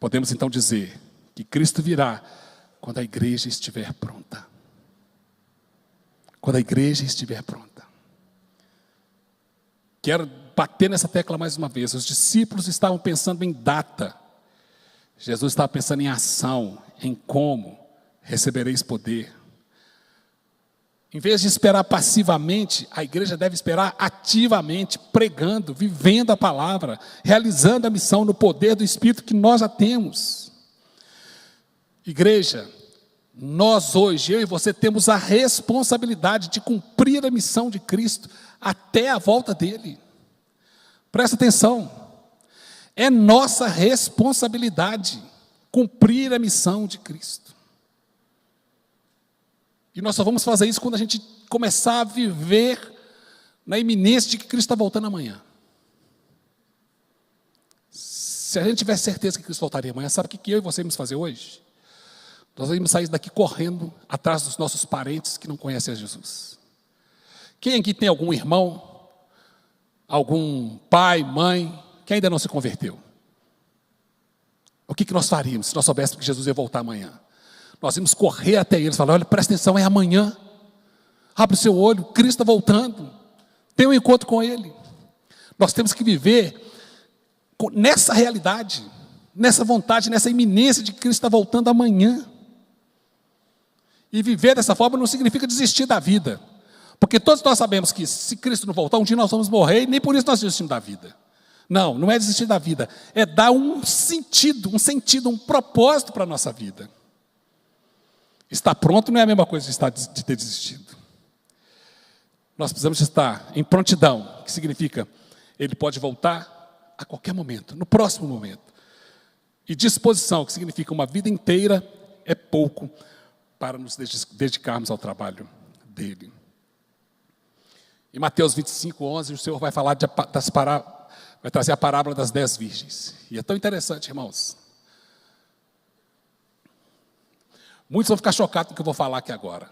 Podemos então dizer que Cristo virá quando a igreja estiver pronta. Quando a igreja estiver pronta. Quero bater nessa tecla mais uma vez. Os discípulos estavam pensando em data. Jesus estava pensando em ação, em como recebereis poder. Em vez de esperar passivamente, a igreja deve esperar ativamente, pregando, vivendo a palavra, realizando a missão no poder do Espírito que nós já temos. Igreja, nós hoje, eu e você, temos a responsabilidade de cumprir a missão de Cristo até a volta dele. Presta atenção, é nossa responsabilidade cumprir a missão de Cristo. E nós só vamos fazer isso quando a gente começar a viver na iminência de que Cristo está voltando amanhã. Se a gente tiver certeza que Cristo voltaria amanhã, sabe o que eu e você vamos fazer hoje? Nós vamos sair daqui correndo atrás dos nossos parentes que não conhecem a Jesus. Quem aqui tem algum irmão, algum pai, mãe, que ainda não se converteu? O que nós faríamos se nós soubéssemos que Jesus ia voltar amanhã? Nós íamos correr até eles e falar, olha, presta atenção, é amanhã. Abre o seu olho, Cristo está voltando. Tenha um encontro com Ele. Nós temos que viver nessa realidade, nessa vontade, nessa iminência de que Cristo está voltando amanhã. E viver dessa forma não significa desistir da vida. Porque todos nós sabemos que se Cristo não voltar, um dia nós vamos morrer e nem por isso nós desistimos da vida. Não, não é desistir da vida. É dar um sentido, um propósito para a nossa vida. Estar pronto não é a mesma coisa de ter desistido. Nós precisamos estar em prontidão, que significa, Ele pode voltar a qualquer momento, no próximo momento. E disposição, que significa uma vida inteira, é pouco para nos dedicarmos ao trabalho dEle. Em Mateus 25, 11, o Senhor vai falar vai trazer a parábola das 10 virgens. E é tão interessante, irmãos. Muitos vão ficar chocados com o que eu vou falar aqui agora.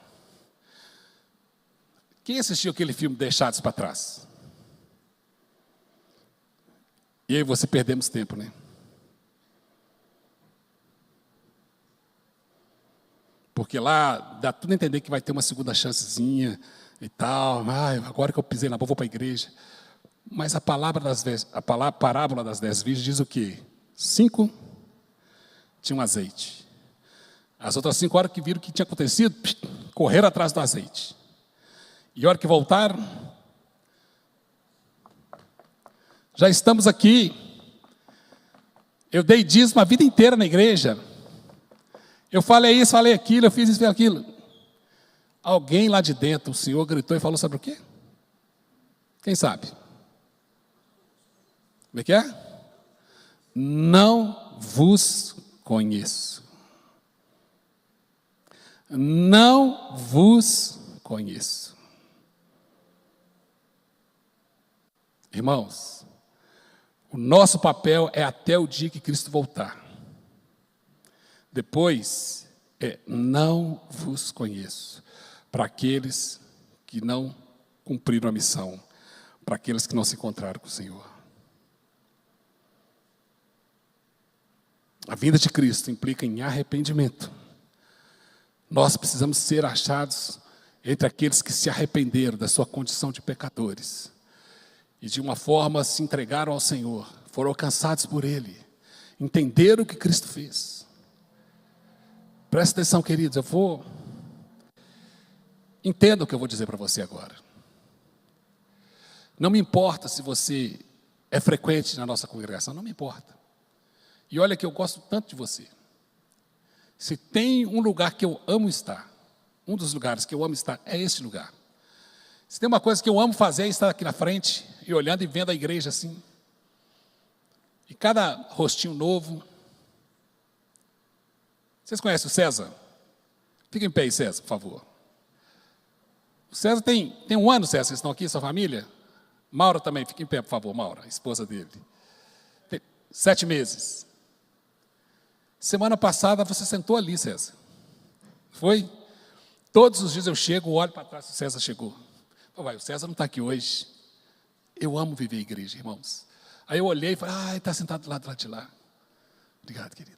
Quem assistiu aquele filme Deixados para Trás? E aí você perdemos tempo, né? Porque lá dá tudo a entender que vai ter uma segunda chancezinha e tal. Agora que eu pisei na bola, vou para a igreja. Mas a parábola das 10 virgens diz o quê? 5 tinham azeite. As outras 5 horas que viram o que tinha acontecido, correram atrás do azeite. E a hora que voltaram, já estamos aqui. Eu dei dízimo a vida inteira na igreja. Eu falei isso, falei aquilo, eu fiz isso, fiz aquilo. Alguém lá de dentro, o Senhor gritou e falou sobre o quê? Quem sabe? Como é que é? Não vos conheço. Não vos conheço. Irmãos, o nosso papel é até o dia que Cristo voltar. Depois, não vos conheço. Para aqueles que não cumpriram a missão, para aqueles que não se encontraram com o Senhor. A vinda de Cristo implica em arrependimento. Nós precisamos ser achados entre aqueles que se arrependeram da sua condição de pecadores e de uma forma se entregaram ao Senhor, foram alcançados por Ele, entenderam o que Cristo fez. Presta atenção, queridos, entenda o que eu vou dizer para você agora. Não me importa se você é frequente na nossa congregação, não me importa. E olha que eu gosto tanto de você. Se tem um lugar que eu amo estar, um dos lugares que eu amo estar é esse lugar. Se tem uma coisa que eu amo fazer é estar aqui na frente e olhando e vendo a igreja assim. E cada rostinho novo. Vocês conhecem o César? Fica em pé aí, César, por favor. O César tem 1 ano, César, vocês estão aqui, sua família? Maura também, fica em pé, por favor, Maura, a esposa dele. Tem 7 meses. Semana passada você sentou ali, César. Foi? Todos os dias eu chego, olho para trás, o César chegou. O César não está aqui hoje. Eu amo viver a igreja, irmãos. Aí eu olhei e falei, ele está sentado do lado de lá. Obrigado, querido.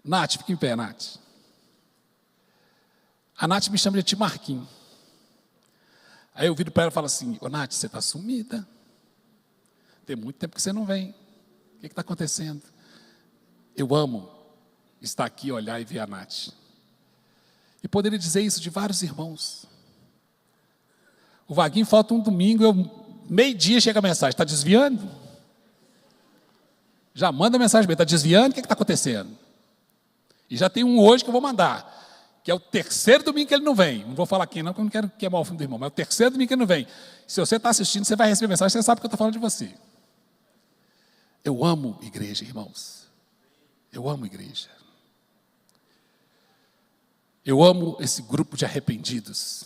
Nath, fica em pé, Nath. A Nath me chama de Tio Marquinhos. Aí eu viro para ela e falo assim, Nath, você está sumida. Tem muito tempo que você não vem. O que está acontecendo? Eu amo estar aqui, olhar e ver a Nath. E poderia dizer isso de vários irmãos. O Vaguinho falta um domingo, meio-dia chega a mensagem, está desviando? Já manda a mensagem, está desviando? O que está acontecendo? E já tem um hoje que eu vou mandar, que é o 3º domingo que ele não vem. Não vou falar aqui não, porque eu não quero queimar o filme do irmão, mas é o 3º domingo que ele não vem. Se você está assistindo, você vai receber mensagem, você sabe que eu estou falando de você. Eu amo igreja, irmãos. Eu amo igreja. Eu amo esse grupo de arrependidos.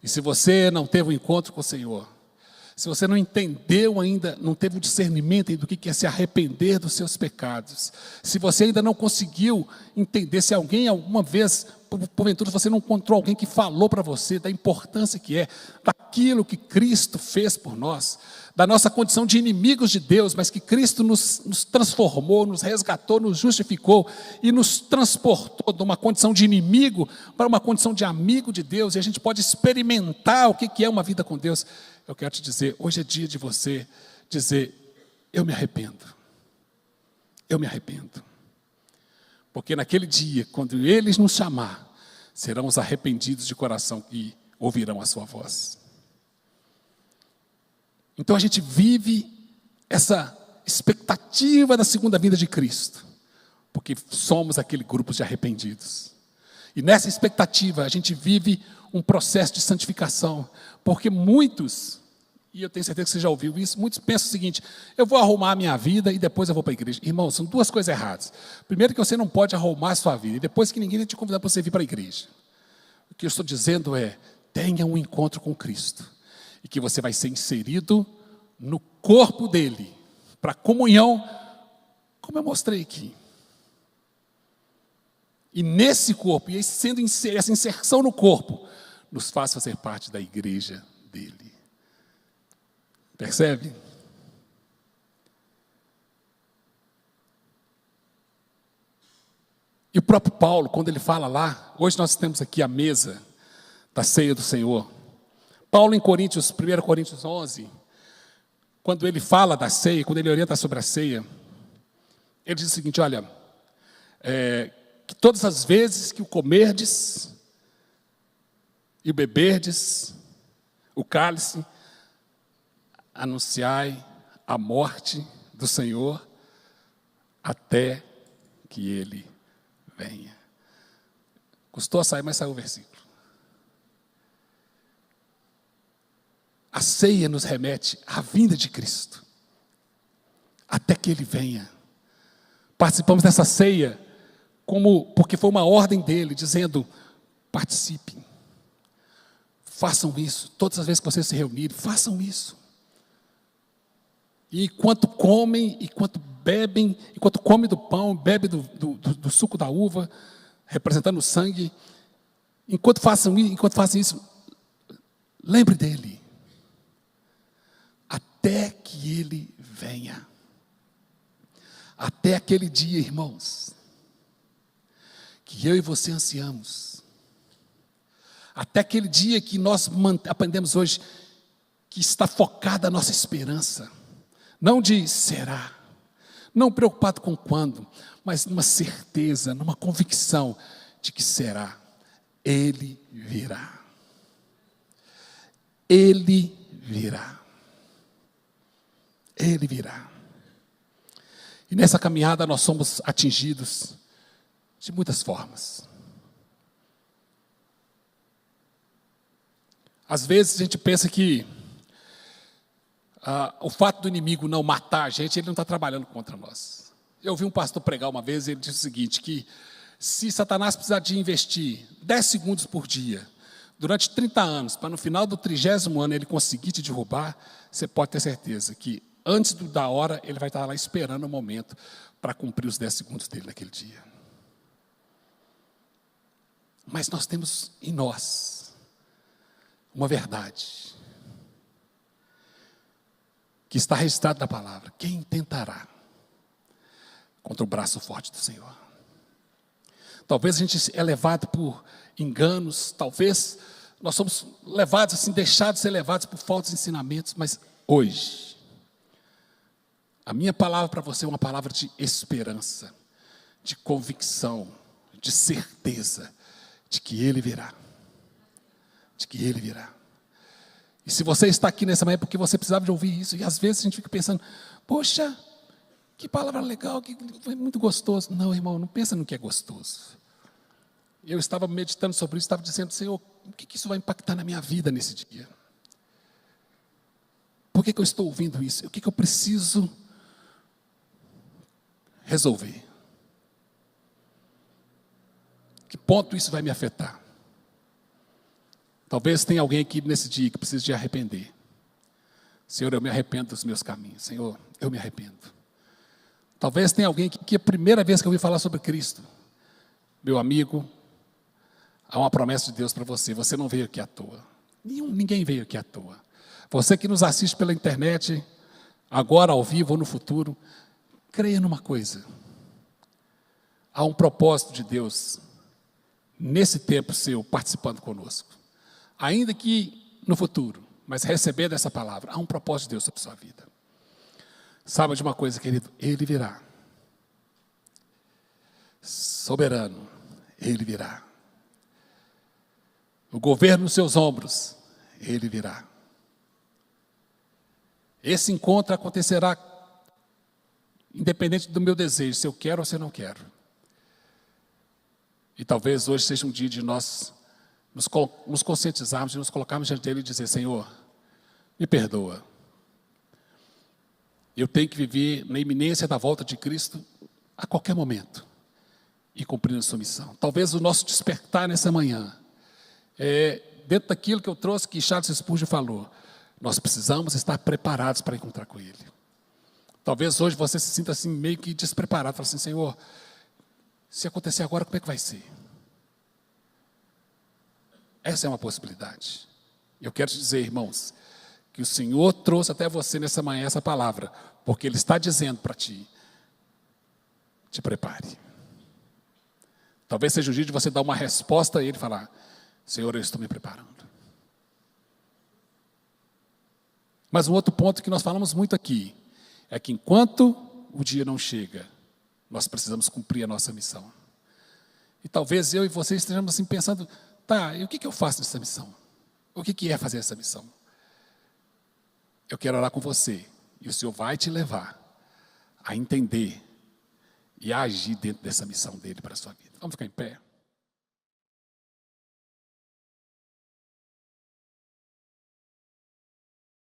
E se você não teve um encontro com o Senhor, se você não entendeu ainda, não teve o discernimento do que é se arrepender dos seus pecados, se você ainda não conseguiu entender, se alguém alguma vez, porventura, você não encontrou alguém que falou para você da importância que é, daquilo que Cristo fez por nós, da nossa condição de inimigos de Deus, mas que Cristo nos transformou, nos resgatou, nos justificou e nos transportou de uma condição de inimigo para uma condição de amigo de Deus, e a gente pode experimentar o que é uma vida com Deus. Eu quero te dizer, hoje é dia de você dizer, eu me arrependo. Eu me arrependo. Porque naquele dia, quando Ele nos chamar, serão os arrependidos de coração que ouvirão a sua voz. Então a gente vive essa expectativa da segunda vinda de Cristo, porque somos aquele grupo de arrependidos. E nessa expectativa a gente vive um processo de santificação, porque muitos, e eu tenho certeza que você já ouviu isso, muitos pensam o seguinte, eu vou arrumar a minha vida e depois eu vou para a igreja. Irmão, são 2 coisas erradas. Primeiro que você não pode arrumar a sua vida, e depois que ninguém vai te convidar para você vir para a igreja. O que eu estou dizendo é, tenha um encontro com Cristo, e que você vai ser inserido no corpo dele, para comunhão, como eu mostrei aqui. E nesse corpo, e sendo essa inserção no corpo, nos faz fazer parte da igreja dele. Percebe? E o próprio Paulo, quando ele fala lá, hoje nós temos aqui a mesa da ceia do Senhor. Paulo em Coríntios, 1 Coríntios 11, quando ele fala da ceia, quando ele orienta sobre a ceia, ele diz o seguinte, olha, que todas as vezes que o comerdes e o beberdes, o cálice, anunciai a morte do Senhor até que ele venha. Custou a sair, mas saiu o versículo. A ceia nos remete à vinda de Cristo, até que ele venha. Participamos dessa ceia porque foi uma ordem dele, dizendo, participem, façam isso, todas as vezes que vocês se reunirem, façam isso. E enquanto comem, enquanto bebem, enquanto comem do pão, bebem do suco da uva, representando o sangue, enquanto fazem isso, lembre dele, até que ele venha. Até aquele dia, irmãos, que eu e você ansiamos. Até aquele dia que nós aprendemos hoje, que está focada a nossa esperança. Não de será, não preocupado com quando, mas numa certeza, numa convicção de que será. Ele virá. Ele virá. Ele virá. E nessa caminhada nós somos atingidos de muitas formas. Às vezes a gente pensa que o fato do inimigo não matar a gente, ele não está trabalhando contra nós. Eu ouvi um pastor pregar uma vez, ele disse o seguinte, que se Satanás precisar de investir 10 segundos por dia, durante 30 anos, para no final do 30º ano ele conseguir te derrubar, você pode ter certeza que antes da hora, ele vai estar lá esperando o momento para cumprir os 10 segundos dele naquele dia. Mas nós temos em nós uma verdade que está registrada na palavra. Quem tentará contra o braço forte do Senhor? Talvez a gente é levado por enganos, talvez nós somos levados assim, deixados de ser levados por falsos ensinamentos, mas hoje, a minha palavra para você é uma palavra de esperança, de convicção, de certeza, de que Ele virá. De que Ele virá. E se você está aqui nessa manhã, é porque você precisava de ouvir isso, e às vezes a gente fica pensando, poxa, que palavra legal, que foi muito gostoso. Não, irmão, não pensa no que é gostoso. Eu estava meditando sobre isso, estava dizendo, Senhor, o que isso vai impactar na minha vida nesse dia? Por que eu estou ouvindo isso? O que eu preciso resolver? Que ponto isso vai me afetar? Talvez tenha alguém aqui nesse dia que precise de arrepender. Senhor, eu me arrependo dos meus caminhos. Senhor, eu me arrependo. Talvez tenha alguém que é a primeira vez que eu ouvi falar sobre Cristo. Meu amigo, há uma promessa de Deus para você. Você não veio aqui à toa. Ninguém veio aqui à toa. Você que nos assiste pela internet, agora ao vivo ou no futuro, creia numa coisa. Há um propósito de Deus nesse tempo seu participando conosco. Ainda que no futuro, mas recebendo essa palavra, há um propósito de Deus sobre a sua vida. Saiba de uma coisa, querido, Ele virá. Soberano, Ele virá. O governo nos seus ombros, Ele virá. Esse encontro acontecerá independente do meu desejo, se eu quero ou se eu não quero. E talvez hoje seja um dia de nós nos conscientizarmos, de nos colocarmos diante dele e dizer, Senhor, me perdoa. Eu tenho que viver na iminência da volta de Cristo a qualquer momento e cumprindo a sua missão. Talvez o nosso despertar nessa manhã, dentro daquilo que eu trouxe, que Charles Spurgeon falou, nós precisamos estar preparados para encontrar com Ele. Talvez hoje você se sinta assim meio que despreparado, fala assim, Senhor, Se acontecer agora, como é que vai ser? Essa é uma possibilidade. Eu quero te dizer, irmãos, que o Senhor trouxe até você nessa manhã essa palavra, porque Ele está dizendo para ti, te prepare. Talvez seja o dia de você dar uma resposta a Ele e falar, Senhor, eu estou me preparando. Mas um outro ponto que nós falamos muito aqui, é que enquanto o dia não chega, nós precisamos cumprir a nossa missão. E talvez eu e você estejamos assim pensando, tá, e o que eu faço nessa missão? O que é fazer essa missão? Eu quero orar com você, e o Senhor vai te levar a entender e a agir dentro dessa missão dele para a sua vida. Vamos ficar em pé?